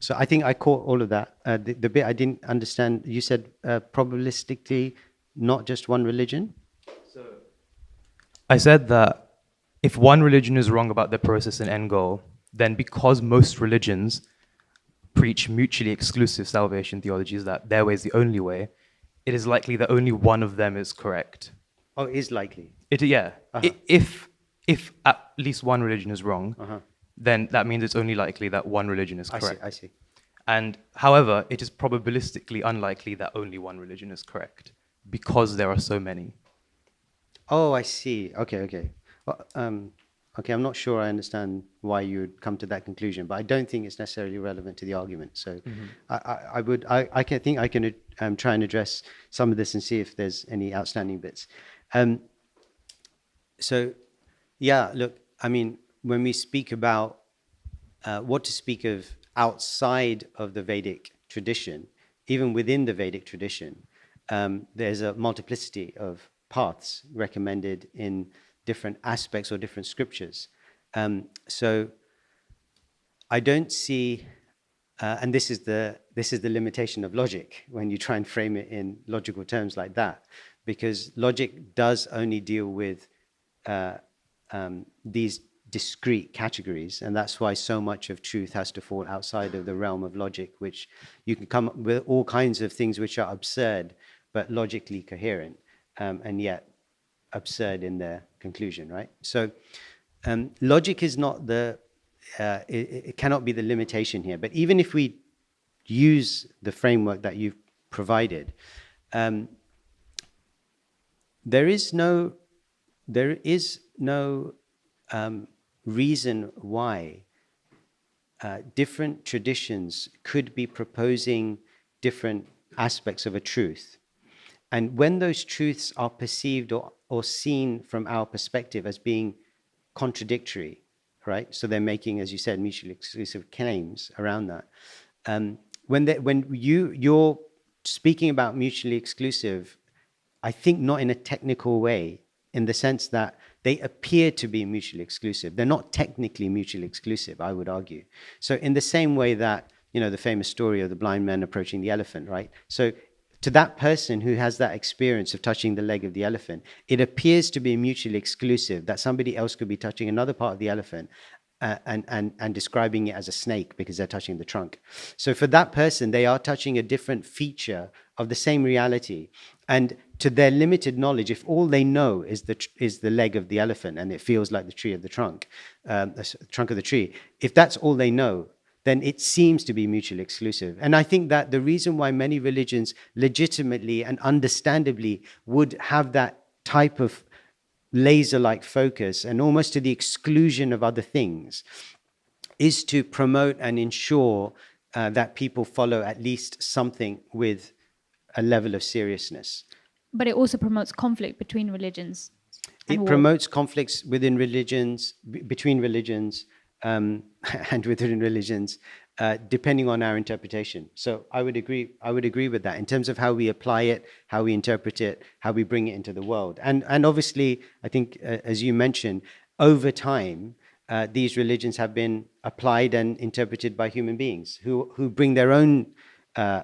So I think I caught all of that. The bit I didn't understand, you said probabilistically not just one religion? I said that if one religion is wrong about their process and end goal, then because most religions preach mutually exclusive salvation theologies, that their way is the only way, it is likely that only one of them is correct. Oh, it is likely. Yeah. Uh-huh. If at least one religion is wrong, then that means it's only likely that one religion is correct. I see. And however, it is probabilistically unlikely that only one religion is correct because there are so many. Oh, I see. Okay. Well, okay, I'm not sure I understand why you would come to that conclusion, but I don't think it's necessarily relevant to the argument. So I think I can try and address some of this and see if there's any outstanding bits. So, yeah, look, I mean, when we speak about what to speak of outside of the Vedic tradition, even within the Vedic tradition, there's a multiplicity of paths recommended in different aspects or different scriptures. So I don't see, and this is the limitation of logic when you try and frame it in logical terms like that, because logic does only deal with these discrete categories, and that's why so much of truth has to fall outside of the realm of logic, which you can come up with all kinds of things which are absurd but logically coherent, and yet absurd in their conclusion, right? So logic is not it cannot be the limitation here. But even if we use the framework that you've provided, there is no reason why different traditions could be proposing different aspects of a truth. And when those truths are perceived or seen from our perspective as being contradictory, right? So they're making, as you said, mutually exclusive claims around that. When you're speaking about mutually exclusive, I think not in a technical way, in the sense that they appear to be mutually exclusive. They're not technically mutually exclusive, I would argue. So in the same way that, the famous story of the blind man approaching the elephant, right? So to that person who has that experience of touching the leg of the elephant, it appears to be mutually exclusive, that somebody else could be touching another part of the elephant and describing it as a snake because they're touching the trunk. So for that person, they are touching a different feature of the same reality. And to their limited knowledge, if all they know is the leg of the elephant and it feels like the tree of the trunk, the trunk of the tree, if that's all they know, then it seems to be mutually exclusive. And I think that the reason why many religions legitimately and understandably would have that type of laser-like focus and almost to the exclusion of other things is to promote and ensure that people follow at least something with a level of seriousness. But it also promotes conflict between religions. It promotes conflicts within religions, between religions, and within religions, depending on our interpretation. So I would agree with that in terms of how we apply it, how we interpret it, how we bring it into the world. And obviously, I think, as you mentioned, over time, these religions have been applied and interpreted by human beings who bring their own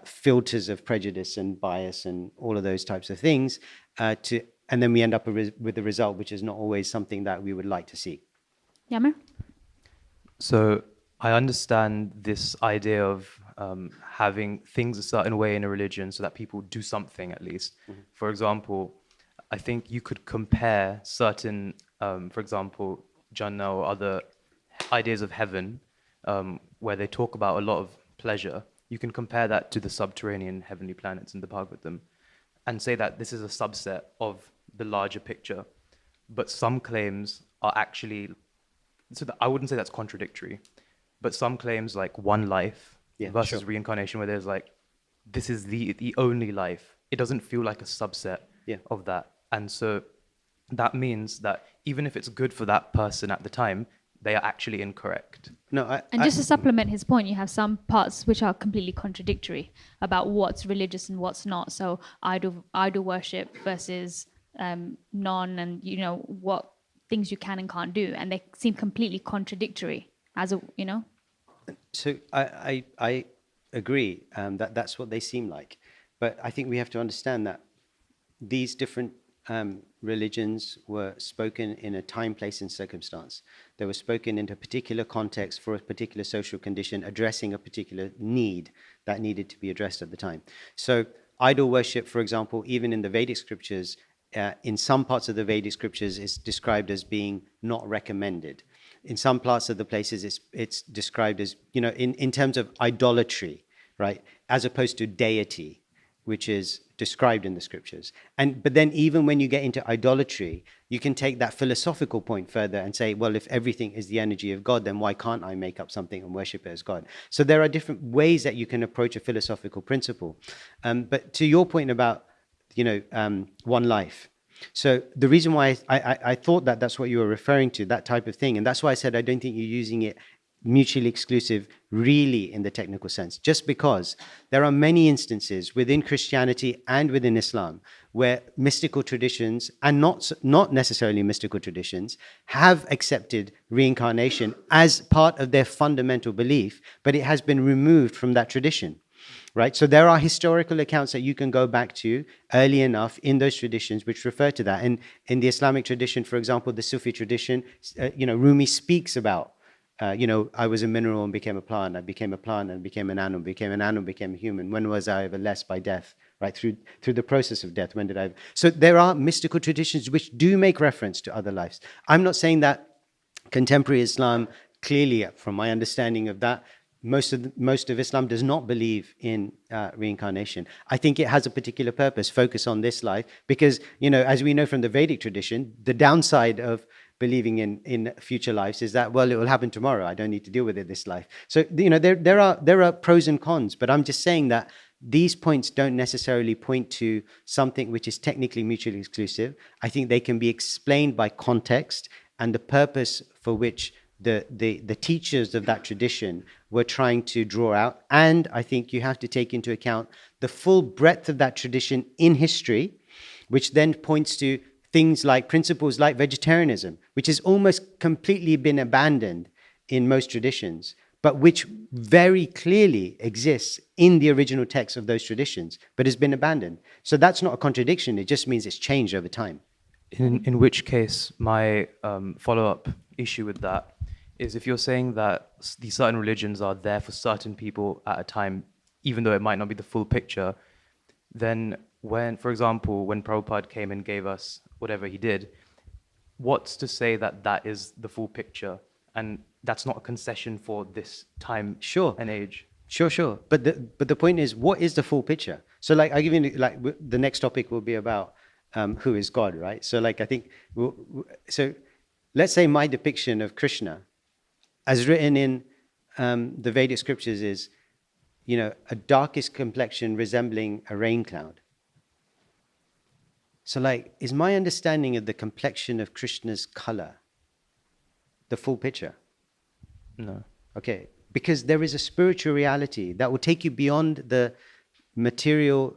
filters of prejudice and bias and all of those types of things and then we end up with a result which is not always something that we would like to see. Yammer? So I understand this idea of having things a certain way in a religion so that people do something at least. Mm-hmm. For example, I think you could compare certain, for example, Jannah or other ideas of heaven, where they talk about a lot of pleasure. You can compare that to the subterranean heavenly planets in the Bhagavatam and say that this is a subset of the larger picture. But some claims are actually I wouldn't say that's contradictory, but some claims like one life Yeah, versus sure. reincarnation, where there's like, this is the only life. It doesn't feel like a subset Yeah. of that. And so that means that even if it's good for that person at the time, they are actually incorrect. No, And just to supplement his point, you have some parts which are completely contradictory about what's religious and what's not. So idol worship versus non, and what things you can and can't do, and they seem completely contradictory. So I agree that that's what they seem like, but I think we have to understand that these different religions were spoken in a time, place, and circumstance. They were spoken in a particular context for a particular social condition, addressing a particular need that needed to be addressed at the time. So idol worship, for example, even in the Vedic scriptures, in some parts of the Vedic scriptures, is described as being not recommended. In some parts of the places, it's described as, in terms of idolatry, right, as opposed to deity, which is described in the scriptures. But then even when you get into idolatry, you can take that philosophical point further and say, well, if everything is the energy of God, then why can't I make up something and worship it as God? So there are different ways that you can approach a philosophical principle. But to your point about, one life. So the reason why I thought that that's what you were referring to, that type of thing, and that's why I said I don't think you're using it mutually exclusive really in the technical sense, just because there are many instances within Christianity and within Islam where mystical traditions, and not necessarily mystical traditions, have accepted reincarnation as part of their fundamental belief, but it has been removed from that tradition. Right? So there are historical accounts that you can go back to early enough in those traditions which refer to that. And in the Islamic tradition, for example, the Sufi tradition, Rumi speaks about, I was a mineral and became a plant. I became a plant and became an animal, became an animal, became a human. When was I ever less by death? Right? Through the process of death, when did I? So there are mystical traditions which do make reference to other lives. I'm not saying that contemporary Islam, clearly, from my understanding of that, most of Islam does not believe in reincarnation. I think it has a particular purpose, focus on this life, because, as we know from the Vedic tradition, the downside of believing in future lives is that, well, it will happen tomorrow. I don't need to deal with it this life. So, there are pros and cons, but I'm just saying that these points don't necessarily point to something which is technically mutually exclusive. I think they can be explained by context and the purpose for which the teachers of that tradition were trying to draw out. And I think you have to take into account the full breadth of that tradition in history, which then points to things like principles like vegetarianism, which has almost completely been abandoned in most traditions, but which very clearly exists in the original text of those traditions, but has been abandoned. So that's not a contradiction. It just means it's changed over time. In which case, my follow-up issue with that is, if you're saying that these certain religions are there for certain people at a time, even though it might not be the full picture, then for example, when Prabhupada came and gave us whatever he did, what's to say that that is the full picture and that's not a concession for this time and age? Sure. But the point is, what is the full picture? So I give you, the next topic will be about who is God, right? So I think, so let's say my depiction of Krishna, as written in the Vedic scriptures, is, a darkest complexion resembling a rain cloud. So is my understanding of the complexion of Krishna's color the full picture? No. Okay, because there is a spiritual reality that will take you beyond the material,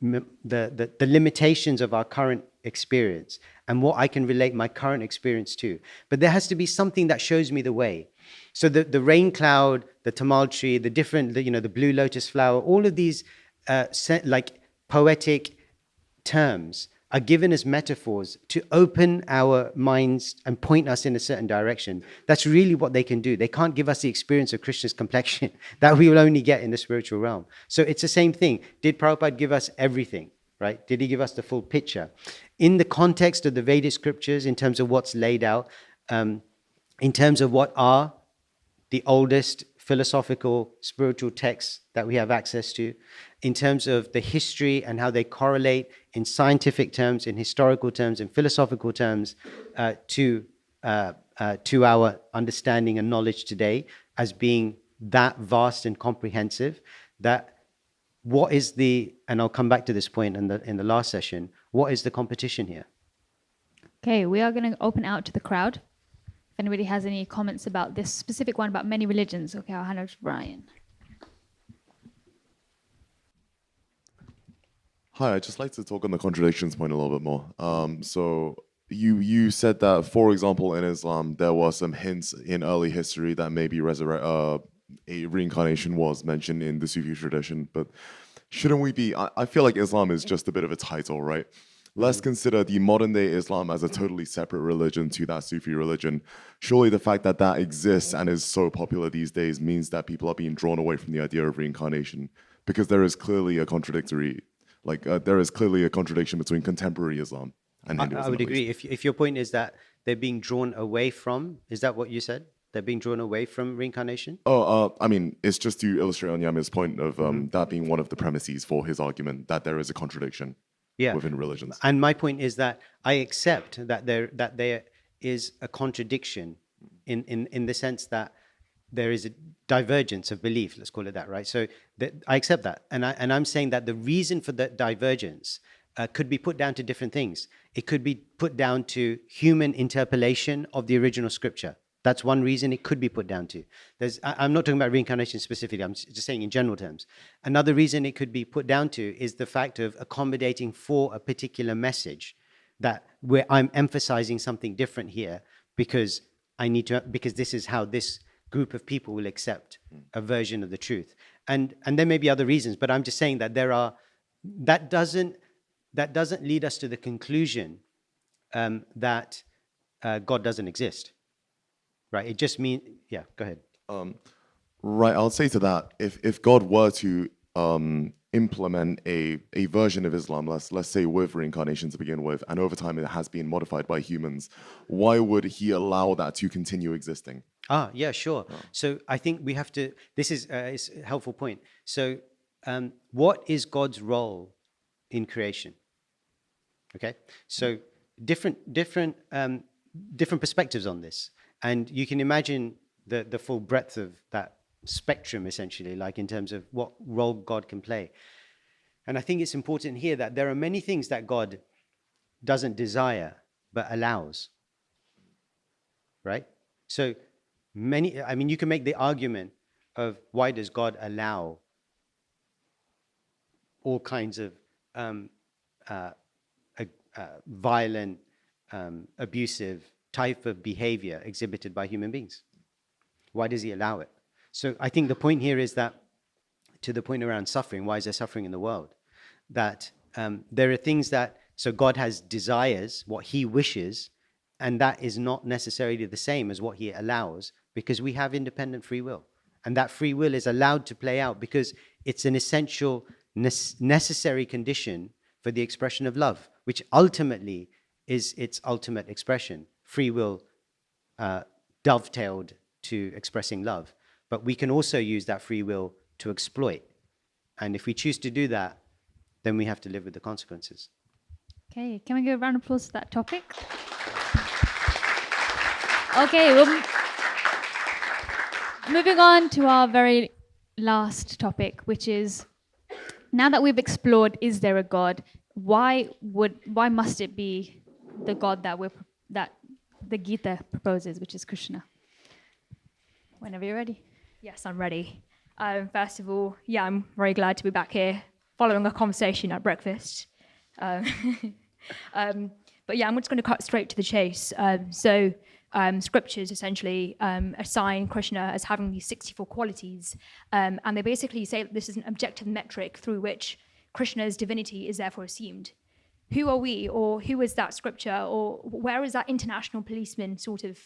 the limitations of our current experience and what I can relate my current experience to. But there has to be something that shows me the way. So the rain cloud, the tamal tree, the blue lotus flower, all of these poetic terms are given as metaphors to open our minds and point us in a certain direction. That's really what they can do. They can't give us the experience of Krishna's complexion that we will only get in the spiritual realm. So it's the same thing. Did Prabhupada give us everything, right? Did he give us the full picture? In the context of the Vedic scriptures, in terms of what's laid out, in terms of what are the oldest philosophical, spiritual texts that we have access to, in terms of the history and how they correlate in scientific terms, in historical terms, in philosophical terms, to to our understanding and knowledge today as being that vast and comprehensive, that what is the, and I'll come back to this point in the last session, what is the competition here? Okay, we are going to open out to the crowd. If anybody has any comments about this specific one about many religions. Okay, I'll hand over to Brian. Hi, I'd just like to talk on the contradictions point a little bit more. So you said that, for example, in Islam, there were some hints in early history that maybe a reincarnation was mentioned in the Sufi tradition, but shouldn't we be, I feel like Islam is just a bit of a title, right? Let's consider the modern day Islam as a totally separate religion to that Sufi religion. Surely the fact that that exists and is so popular these days means that people are being drawn away from the idea of reincarnation, because there is clearly a contradiction between contemporary Islam and Hinduism. I would agree. If your point is that they're being drawn away from, is that what you said? They're being drawn away from reincarnation? I mean, it's just to illustrate Onyami's point of that being one of the premises for his argument, that there is a contradiction within religions. And my point is that I accept that there is a contradiction in the sense that there is a divergence of belief, let's call it that, right? So I accept that. And I'm saying that the reason for that divergence could be put down to different things. It could be put down to human interpolation of the original scripture. That's one reason it could be put down to. I'm not talking about reincarnation specifically, I'm just saying in general terms. Another reason it could be put down to is the fact of accommodating for a particular message, that where I'm emphasizing something different here because because this is how this group of people will accept a version of the truth. And there may be other reasons, but I'm just saying that that doesn't lead us to the conclusion that God doesn't exist. Right, it just means, yeah, go ahead. Right, I'll say to that, if God were to implement a version of Islam, let's say with reincarnation to begin with, and over time it has been modified by humans, why would he allow that to continue existing? Yeah, sure. So I think we have to, this is a helpful point. So what is God's role in creation? Okay, so different perspectives on this. And you can imagine the full breadth of that spectrum, essentially, like in terms of what role God can play. And I think it's important here that there are many things that God doesn't desire, but allows. Right? So you can make the argument of why does God allow all kinds of violent, abusive type of behavior exhibited by human beings. Why does he allow it? So I think the point here is that, to the point around suffering, why is there suffering in the world? That there are things that, so God has desires, what he wishes, and that is not necessarily the same as what he allows, because we have independent free will. And that free will is allowed to play out because it's an essential, necessary condition for the expression of love, which ultimately is its ultimate expression. Free will dovetailed to expressing love. But we can also use that free will to exploit. And if we choose to do that, then we have to live with the consequences. Okay, can we give a round of applause to that topic? Okay, well, moving on to our very last topic, which is, now that we've explored, is there a God? Why must it be the God that the Gita proposes, which is Krishna? Whenever you're ready. Yes, I'm ready. First of all, I'm very glad to be back here following a conversation at breakfast. But I'm just going to cut straight to the chase. Scriptures essentially assign Krishna as having these 64 qualities, and they basically say that this is an objective metric through which Krishna's divinity is therefore assumed. Who are we, or who is that scripture, or where is that international policeman sort of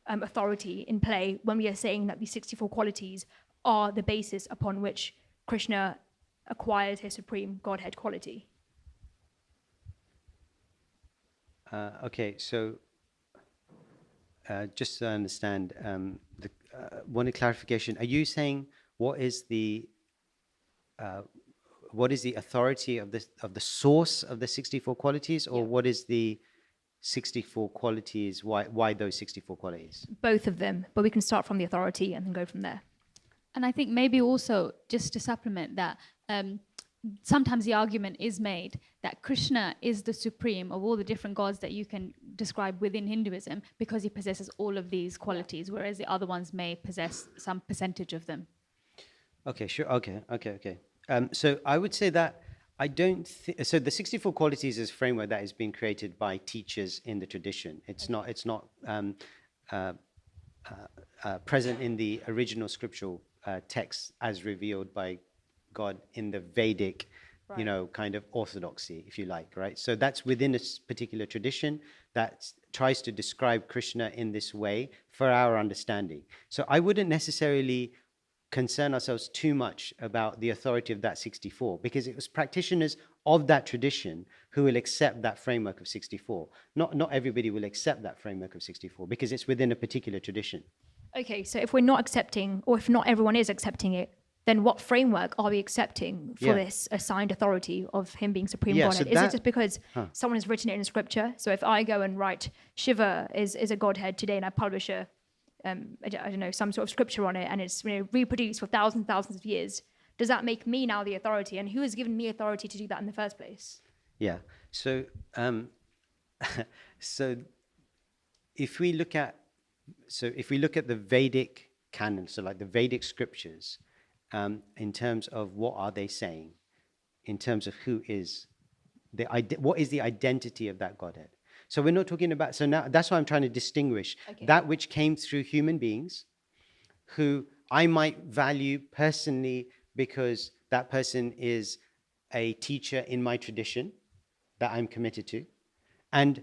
authority in play when we are saying that these 64 qualities are the basis upon which Krishna acquired his supreme Godhead quality? Okay, so just to understand, one clarification. Are you saying what is the authority of the source of the 64 qualities, or what is the 64 qualities? Why those 64 qualities? Both of them, but we can start from the authority and then go from there. And I think maybe also just to supplement that, sometimes the argument is made that Krishna is the supreme of all the different gods that you can describe within Hinduism because he possesses all of these qualities, whereas the other ones may possess some percentage of them. Okay, sure. Okay. So I would say that I don't think so. The 64 qualities is a framework that has been created by teachers in the tradition. It's not present in the original scriptural texts as revealed by God in the Vedic, kind of orthodoxy, if you like, right? So that's within a particular tradition that tries to describe Krishna in this way for our understanding. So I wouldn't necessarily concern ourselves too much about the authority of that 64, because it was practitioners of that tradition who will accept that framework of 64. Not everybody will accept that framework of 64 because it's within a particular tradition. Okay, so if we're not accepting, or if not everyone is accepting it, then what framework are we accepting for this assigned authority of him being supreme Godhead? Is it just because someone has written it in scripture? So if I go and write Shiva is a Godhead today and I publish I don't know, some sort of scripture on it and it's reproduced for thousands and thousands of years, does that make me now the authority? And who has given me authority to do that in the first place? Yeah. So, so if we look at the Vedic canon, so like the Vedic scriptures, in terms of what are they saying, in terms of what is the identity of that Godhead. So we're not talking about, so now that's why I'm trying to distinguish that which came through human beings who I might value personally because that person is a teacher in my tradition that I'm committed to, and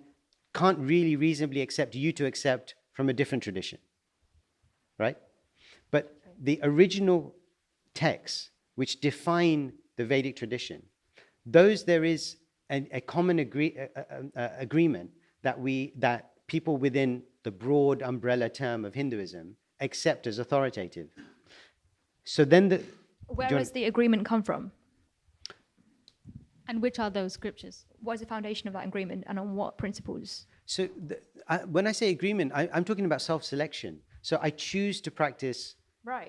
can't really reasonably accept you to accept from a different tradition, right? But the original texts which define the Vedic tradition, those there is a common agreement that people within the broad umbrella term of Hinduism accept as authoritative. So then where does the agreement come from? And which are those scriptures? What is the foundation of that agreement and on what principles? So when I say agreement, I'm talking about self-selection. So I choose to practice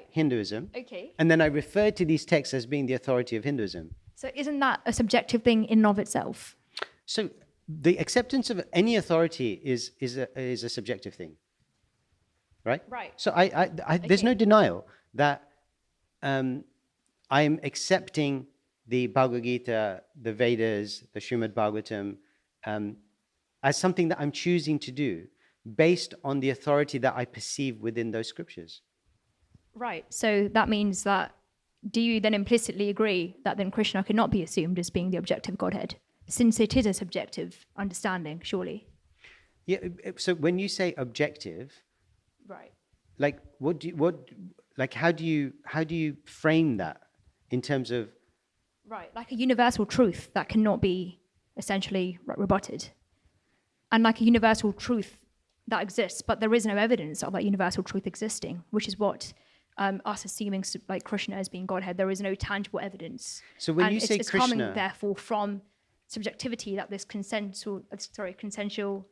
Hinduism. Okay. And then I refer to these texts as being the authority of Hinduism. So isn't that a subjective thing in and of itself? So the acceptance of any authority is a subjective thing, right? Right. So there's no denial that I'm accepting the Bhagavad Gita, the Vedas, the Srimad Bhagavatam, as something that I'm choosing to do based on the authority that I perceive within those scriptures. Right. So that means that, do you then implicitly agree that then Krishna cannot be assumed as being the objective Godhead, since it is a subjective understanding, surely? Yeah. So when you say objective, right, like how do you frame that in terms of? Right, like a universal truth that cannot be essentially rebutted, and like a universal truth that exists, but there is no evidence of that universal truth existing, which is what us assuming like Krishna as being Godhead. There is no tangible evidence. So when you say it's Krishna, coming therefore from subjectivity that this consensual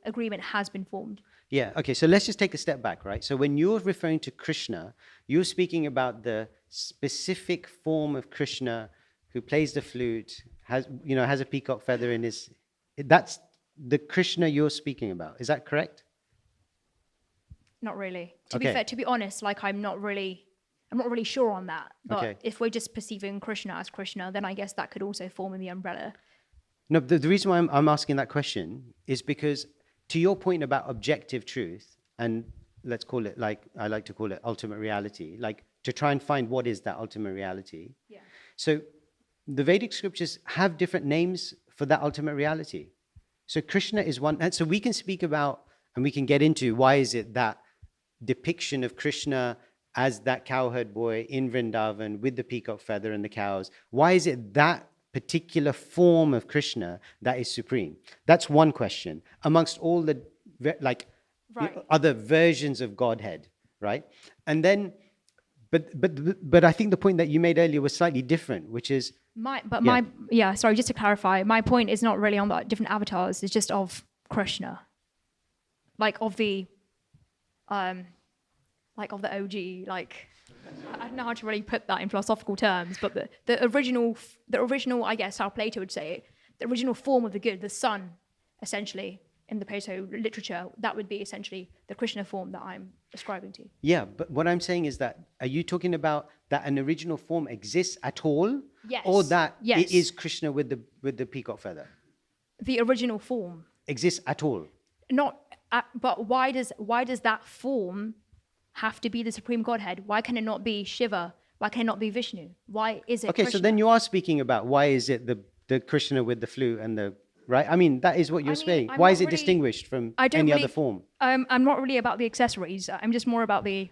agreement has been formed. Yeah. Okay. So let's just take a step back, right? So when you're referring to Krishna, you're speaking about the specific form of Krishna who plays the flute, has a peacock feather in his. That's the Krishna you're speaking about. Is that correct? Not really. To be fair, to be honest, like I'm not really sure on that. But if we're just perceiving Krishna as Krishna, then I guess that could also form in the umbrella. No, the reason why I'm asking that question is because, to your point about objective truth, and let's call it, like I like to call it, ultimate reality, like to try and find what is that ultimate reality. Yeah. So the Vedic scriptures have different names for that ultimate reality. So Krishna is one, and so we can speak about, and we can get into why is it that depiction of Krishna as that cowherd boy in Vrindavan with the peacock feather and the cows, why is it that particular form of Krishna that is supreme? That's one question amongst all the other versions of Godhead, right? And then, but I think the point that you made earlier was slightly different, which is just to clarify, my point is not really on the different avatars; it's just of Krishna. like of the OG, like I don't know how to really put that in philosophical terms, but the original, I guess how Plato would say it, the original form of the good, the sun, essentially, in the Plato literature, that would be essentially the Krishna form that I'm ascribing to. Yeah, but what I'm saying is that, are you talking about that an original form exists at all? Yes. Or that Yes. it is Krishna with the peacock feather? The original form. Exists at all? Not, but why does that form have to be the supreme Godhead? Why can it not be Shiva? Why can it not be Vishnu? Why is it Okay, Krishna? so then you are speaking about why is it the Krishna with the flute and the, right? I mean, that is what you're saying. I'm Why not is it really- distinguished from I don't any really, other form? I'm not really about the accessories. I'm just more about the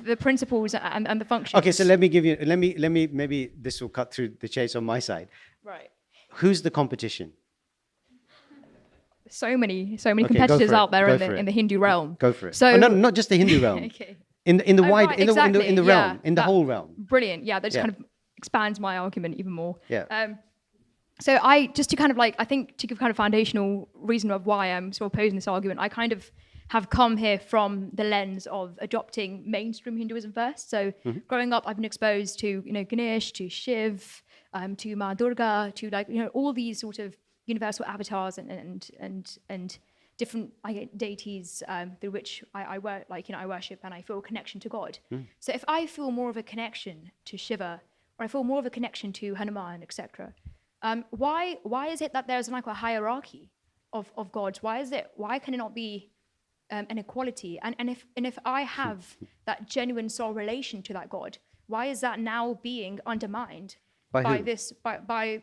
the principles and the functions. Okay, so let me, maybe this will cut through the chase on my side. Right. Who's the competition? So many Okay, go competitors for it, out there go in for the it. in the Hindu realm. Go for it. So Oh, no, not just the Hindu realm. Okay. In the Oh, wide, right, in the exactly, realm, yeah, in the that- whole realm. Brilliant. Yeah, that just Yeah. kind of expands my argument even more. Yeah. So I just to kind of like I think to give kind of foundational reason of why I'm sort of opposing this argument, I kind of have come here from the lens of adopting mainstream Hinduism first. So growing up, I've been exposed to Ganesh, to Shiv, to Ma Durga, to all these sort of universal avatars and different deities through which I worship and I feel a connection to God. So if I feel more of a connection to Shiva, or I feel more of a connection to Hanuman, etc. Why is it that there's like a hierarchy of gods? Why can it not be an equality? And if I have that genuine soul relation to that God, why is that now being undermined By by who? this by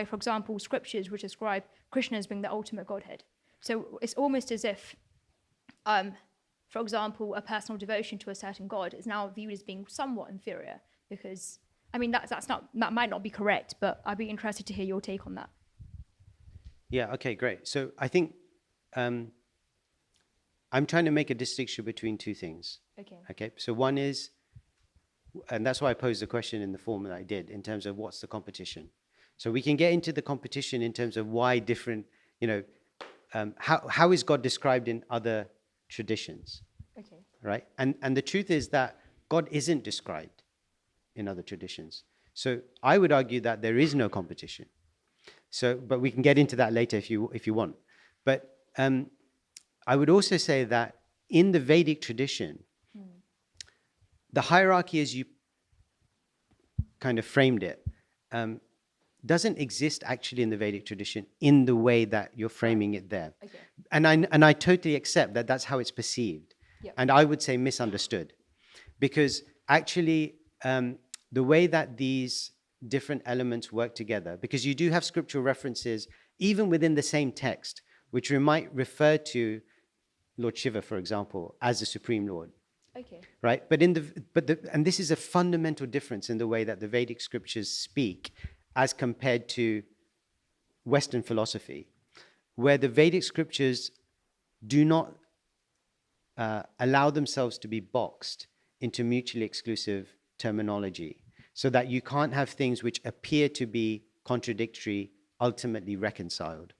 for example scriptures which describe Krishna as being the ultimate Godhead? So it's almost as if for example, a personal devotion to a certain god is now viewed as being somewhat inferior because I mean that might not be correct, but I'd be interested to hear your take on that. Yeah, okay, great. So I think I'm trying to make a distinction between two things. Okay. Okay, so one is, and that's why I posed the question in the form that I did, in terms of what's the competition. So we can get into the competition in terms of why different, how is God described in other traditions, Okay. right? And the truth is that God isn't described in other traditions. So I would argue that there is no competition. So, but we can get into that later if you want. But I would also say that in the Vedic tradition, the hierarchy as you kind of framed it doesn't exist actually in the Vedic tradition in the way that you're framing it there. Okay. And I totally accept that that's how it's perceived. Yep. And I would say misunderstood. Because actually, the way that these different elements work together, because you do have scriptural references, even within the same text, which we might refer to Lord Shiva, for example, as the Supreme Lord. Okay. Right? And this is a fundamental difference in the way that the Vedic scriptures speak as compared to Western philosophy, where the Vedic scriptures do not allow themselves to be boxed into mutually exclusive terminology, so that you can't have things which appear to be contradictory ultimately reconciled.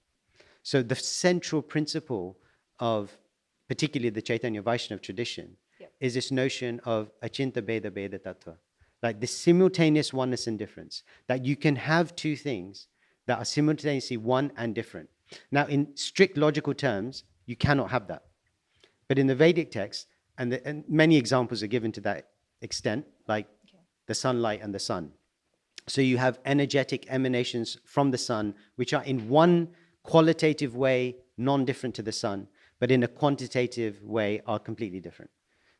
So the central principle of particularly the Chaitanya Vaishnava tradition is this notion of achinta bheda bheda tattva, like this simultaneous oneness and difference, that you can have two things that are simultaneously one and different. Now, in strict logical terms, you cannot have that. But in the Vedic text, and many examples are given to that extent, like the sunlight and the sun. So you have energetic emanations from the sun, which are in one qualitative way non-different to the sun, but in a quantitative way are completely different.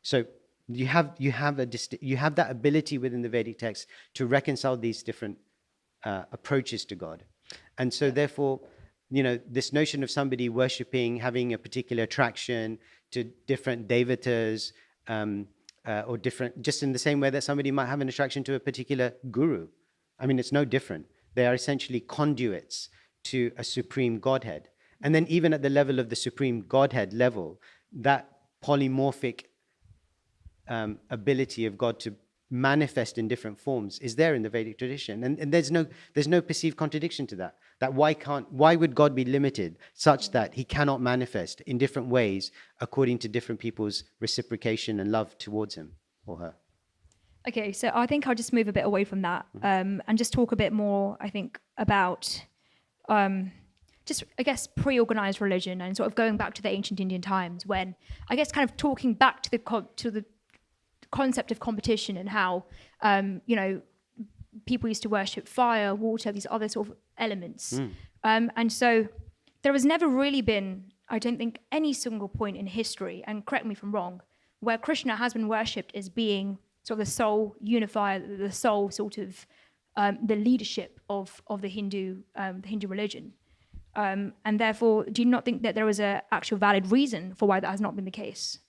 So you have that ability within the Vedic text to reconcile these different approaches to God. And so therefore, this notion of somebody worshipping, having a particular attraction to different devatas, or different, just in the same way that somebody might have an attraction to a particular guru. I mean, it's no different. They are essentially conduits to a supreme Godhead. And then even at the level of the supreme Godhead level, that polymorphic ability of God to manifest in different forms is there in the Vedic tradition, and there's no perceived contradiction to that. That why would God be limited such that he cannot manifest in different ways according to different people's reciprocation and love towards him or her? Okay, so I think I'll just move a bit away from that and just talk a bit more, I think, about just, I guess, pre-organized religion and sort of going back to the ancient Indian times when, I guess, kind of talking back to the concept of competition and how, people used to worship fire, water, these other sort of elements. And so there has never really been, I don't think, any single point in history, and correct me if I'm wrong, where Krishna has been worshipped as being sort of the sole unifier, the sole sort of the leadership of the Hindu religion. And therefore, do you not think that there was an actual valid reason for why that has not been the case?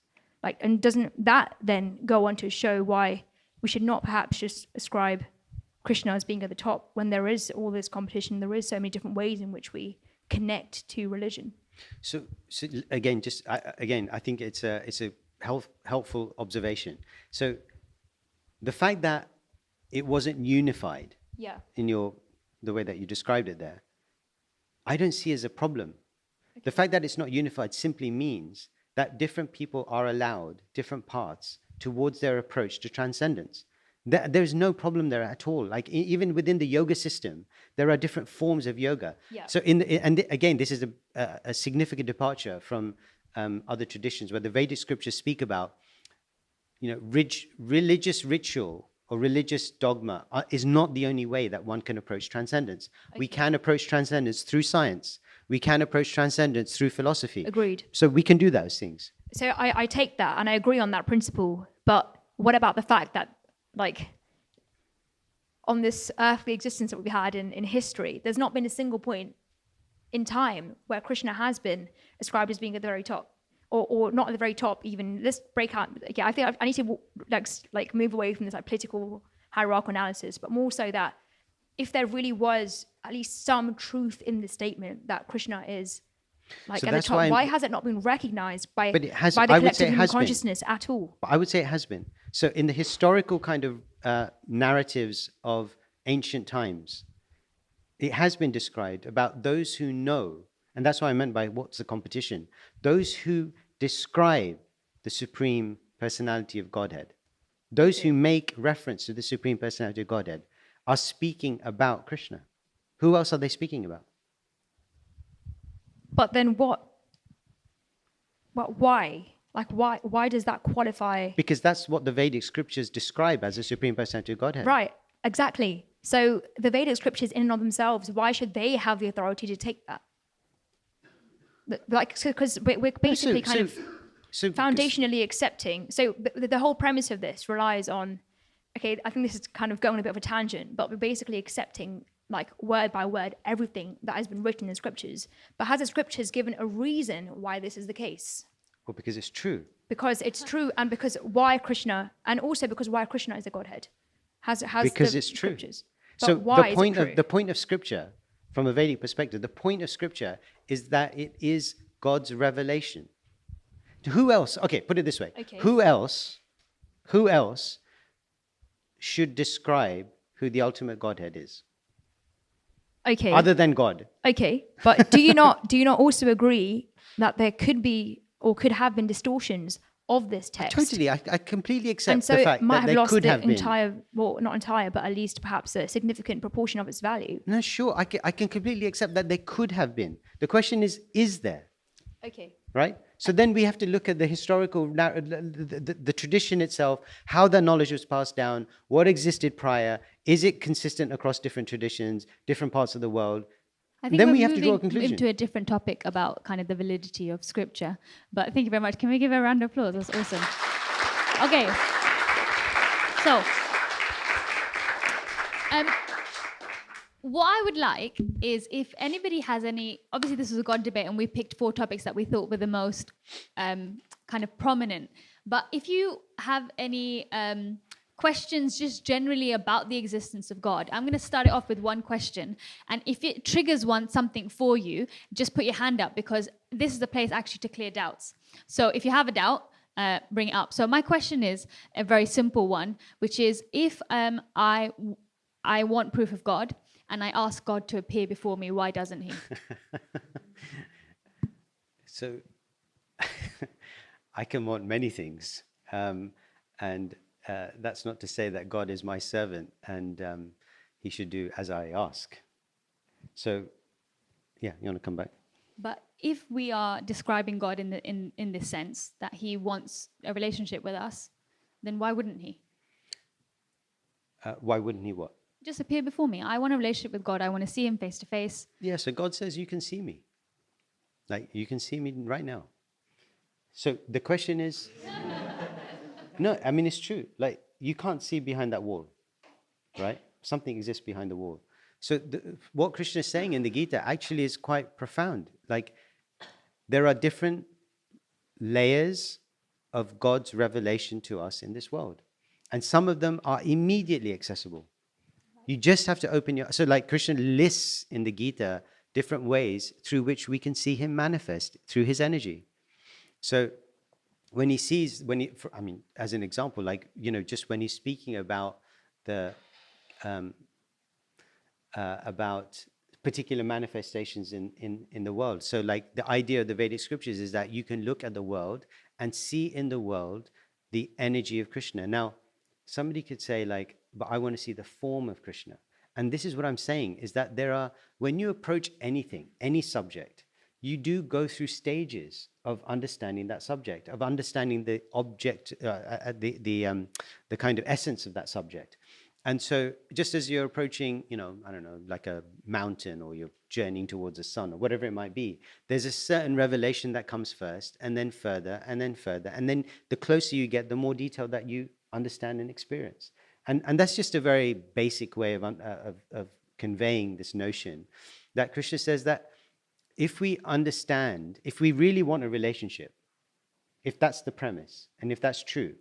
Like, and doesn't that then go on to show why we should not perhaps just ascribe Krishna as being at the top when there is all this competition, there is so many different ways in which we connect to religion? So again, I think it's a helpful observation. So the fact that it wasn't unified in the way that you described it there, I don't see as a problem. Okay. The fact that it's not unified simply means that different people are allowed different paths towards their approach to transcendence. There's no problem there at all. Like even within the yoga system, there are different forms of yoga. Yeah. So again, this is a significant departure from other traditions where the Vedic scriptures speak about, religious ritual or religious dogma is not the only way that one can approach transcendence. Okay. We can approach transcendence through science. We can approach transcendence through philosophy. Agreed. So we can do those things. So I take that and I agree on that principle. But what about the fact that, like, on this earthly existence that we've had in history, there's not been a single point in time where Krishna has been ascribed as being at the very top, or not at the very top even. Let's break out. Okay, I think I need to like move away from this like political hierarchical analysis, but more so that if there really was at least some truth in the statement that Krishna is like at the top, why has it not been recognized by the collective human consciousness at all? But I would say it has been. So in the historical kind of narratives of ancient times, it has been described about those who know, and that's what I meant by what's the competition, those who describe the Supreme Personality of Godhead, those who make reference to the Supreme Personality of Godhead are speaking about Krishna. Who else are they speaking about? But then what? Why? Like, why does that qualify? Because that's what the Vedic scriptures describe as the Supreme Personality of Godhead. Right, exactly. So the Vedic scriptures in and of themselves, why should they have the authority to take that? Like, because we're basically foundationally accepting. So the whole premise of this relies on, okay, I think this is kind of going a bit of a tangent, but we're basically accepting, like, word by word, everything that has been written in scriptures. But has the scriptures given a reason why this is the case? Well, because it's true. Because it's true, and because why Krishna, and also because why Krishna is the Godhead. Because it's true. Scriptures. So why the point of scripture, from a Vedic perspective, the point of scripture is that it is God's revelation. Who else? Okay, put it this way. Okay. Who else should describe who the ultimate Godhead is? Okay. Other than God. Okay, but do you not also agree that there could be or could have been distortions of this text? Totally, I completely accept and so the fact that there could have been. Well, not entire, but at least perhaps a significant proportion of its value. No, sure, I can completely accept that there could have been. The question is there? Okay. Right? So then we have to look at the historical, the tradition itself, how the knowledge was passed down, what existed prior, is it consistent across different traditions, different parts of the world? I think then we have to draw a conclusion. Into a different topic about kind of the validity of scripture. But thank you very much. Can we give a round of applause? That's awesome. Okay. So, what I would like is if anybody has any, obviously this was a God debate and we picked 4 topics that we thought were the most kind of prominent. But if you have any questions just generally about the existence of God, I'm going to start it off with one question. And if it triggers something for you, just put your hand up because this is the place actually to clear doubts. So if you have a doubt, bring it up. So my question is a very simple one, which is if I want proof of God and I ask God to appear before me, why doesn't he? So I can want many things. And that's not to say that God is my servant and he should do as I ask. So, yeah, you want to come back? But if we are describing God in this sense, that he wants a relationship with us, then why wouldn't he? Why wouldn't he what? Just appear before me. I want a relationship with God. I want to see him face to face. Yeah, so God says you can see me. Like, you can see me right now. So the question is, no, I mean, it's true. Like, you can't see behind that wall, right? Something exists behind the wall. So what Krishna is saying in the Gita actually is quite profound. Like, there are different layers of God's revelation to us in this world. And some of them are immediately accessible. You just have to open your... So like Krishna lists in the Gita different ways through which we can see him manifest through his energy. So when he sees, I mean, as an example, like, you know, just when he's speaking about about particular manifestations in the world. So like the idea of the Vedic scriptures is that you can look at the world and see in the world the energy of Krishna. Now, somebody could say like, but I want to see the form of Krishna. And this is what I'm saying, is that there are, when you approach anything, any subject, you do go through stages of understanding that subject, of understanding the object, the kind of essence of that subject. And so just as you're approaching, you know, I don't know, like a mountain, or you're journeying towards the sun, or whatever it might be, there's a certain revelation that comes first, and then further, and then further. And then the closer you get, the more detail that you understand and experience. And that's just a very basic way of conveying this notion that Krishna says that if we understand, if we really want a relationship, if that's the premise, and if that's true,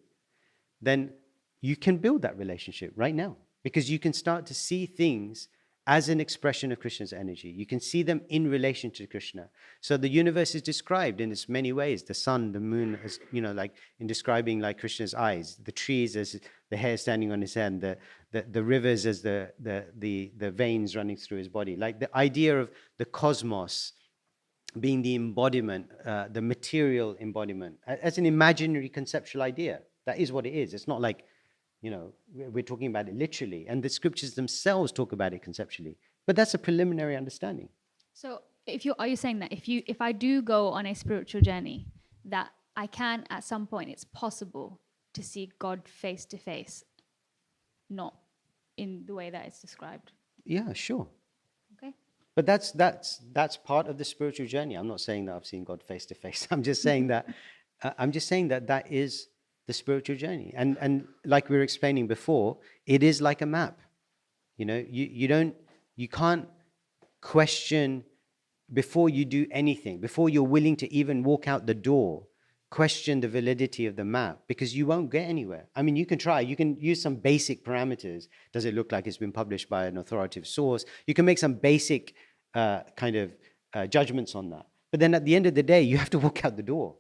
then you can build that relationship right now, because you can start to see things as an expression of Krishna's energy. You can see them in relation to Krishna. So the universe is described in its many ways. The sun, the moon, as, you know, like in describing like Krishna's eyes, the trees as the hair standing on his head, the rivers as the veins running through his body. Like the idea of the cosmos being the embodiment, the material embodiment, as an imaginary conceptual idea. That is what it is. It's not like, you know, we're talking about it literally, and the scriptures themselves talk about it conceptually. But that's a preliminary understanding. So are you saying that if I do go on a spiritual journey, that I can at some point, it's possible to see God face to face, not in the way that it's described? Yeah, sure. Okay. But that's part of the spiritual journey. I'm not saying that I've seen God face to face. I'm just saying that that is the spiritual journey. And like we were explaining before, it is like a map. You know, you can't question before you do anything, before you're willing to even walk out the door, question the validity of the map, because you won't get anywhere. I mean, you can try, you can use some basic parameters. Does it look like it's been published by an authoritative source? You can make some basic kind of judgments on that. But then at the end of the day, you have to walk out the door.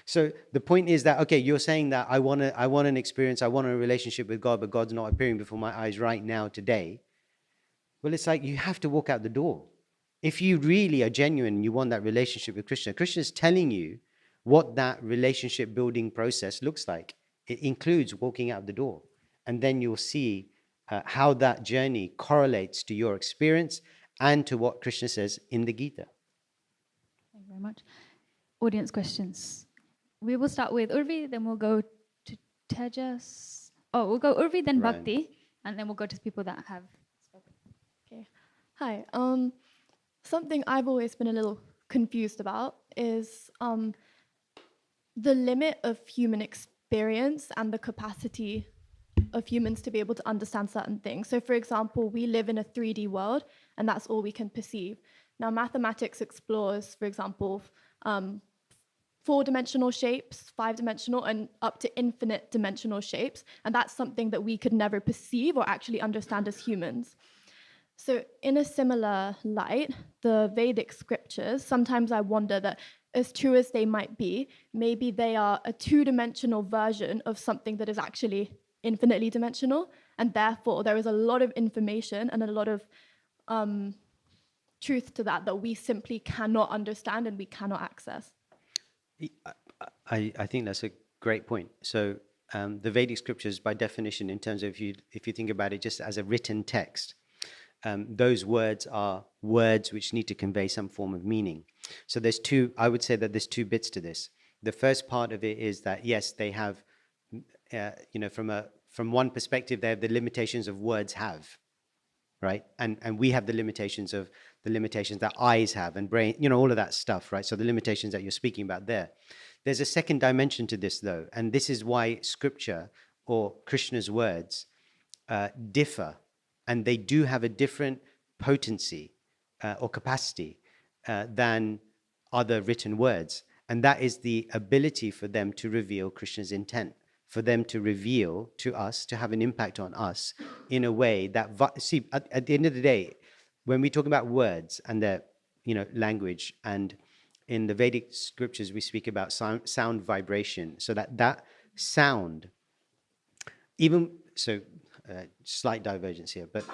So the point is that, okay, you're saying that I want an experience, I want a relationship with God, but God's not appearing before my eyes right now, today. Well, it's like you have to walk out the door. If you really are genuine and you want that relationship with Krishna, Krishna is telling you what that relationship building process looks like. It includes walking out the door. And then you'll see how that journey correlates to your experience and to what Krishna says in the Gita. Thank you very much. Audience questions. We will start with Urvi, then we'll go to Tejas. Oh, we'll go Urvi, then Ryan. Bhakti, and then we'll go to people that have spoken. Okay. Hi. Something I've always been a little confused about is the limit of human experience and the capacity of humans to be able to understand certain things. So, for example, we live in a 3D world, and that's all we can perceive. Now, mathematics explores, for example, 4-dimensional shapes, 5-dimensional, and up to infinite dimensional shapes. And that's something that we could never perceive or actually understand as humans. So in a similar light, the Vedic scriptures, sometimes I wonder that as true as they might be, maybe they are a two-dimensional version of something that is actually infinitely dimensional, and therefore there is a lot of information and a lot of truth to that we simply cannot understand and we cannot access. I think that's a great point. So the Vedic scriptures, by definition, in terms of if you think about it just as a written text, those words are words which need to convey some form of meaning. So I would say that there's two bits to this. The first part of it is that, yes, they have, from one perspective, they have the limitations of words have, right? And we have the limitations that eyes have and brain, all of that stuff, right? So the limitations that you're speaking about there. There's a second dimension to this, though, and this is why scripture or Krishna's words differ, and they do have a different potency or capacity than other written words. And that is the ability for them to reveal Krishna's intent, for them to reveal to us, to have an impact on us in a way that, at the end of the day, when we talk about words and their, language, and in the Vedic scriptures, we speak about sound vibration, so that sound, slight divergence here, but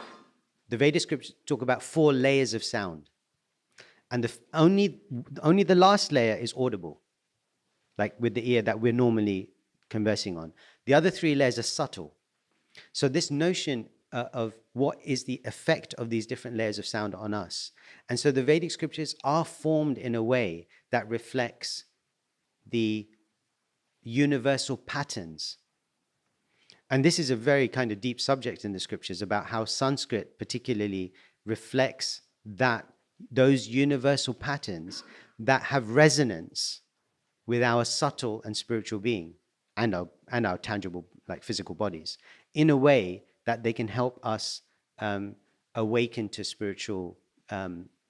the Vedic scriptures talk about 4 layers of sound. And only the last layer is audible, like with the ear that we're normally conversing on. The other 3 layers are subtle. So this notion of what is the effect of these different layers of sound on us. And so the Vedic scriptures are formed in a way that reflects the universal patterns. And this is a very kind of deep subject in the scriptures about how Sanskrit particularly reflects those universal patterns that have resonance with our subtle and spiritual being and our tangible, like physical bodies, in a way that they can help us awaken to spiritual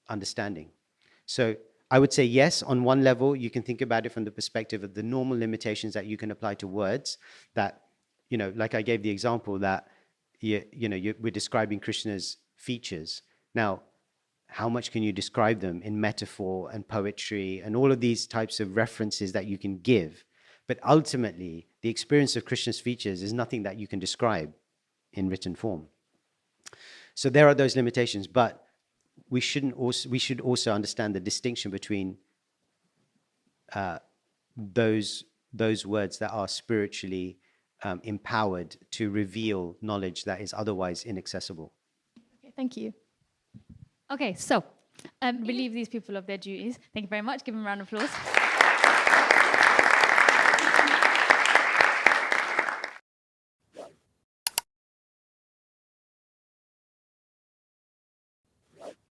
understanding. So I would say yes, on one level, you can think about it from the perspective of the normal limitations that you can apply to words, that, like I gave the example that, we're describing Krishna's features. Now, how much can you describe them in metaphor and poetry and all of these types of references that you can give? But ultimately, the experience of Krishna's features is nothing that you can describe in written form. So there are those limitations, but we should also understand the distinction between those words that are spiritually empowered to reveal knowledge that is otherwise inaccessible. Okay, thank you. Okay, so relieve these people of their duties. Thank you very much. Give them a round of applause.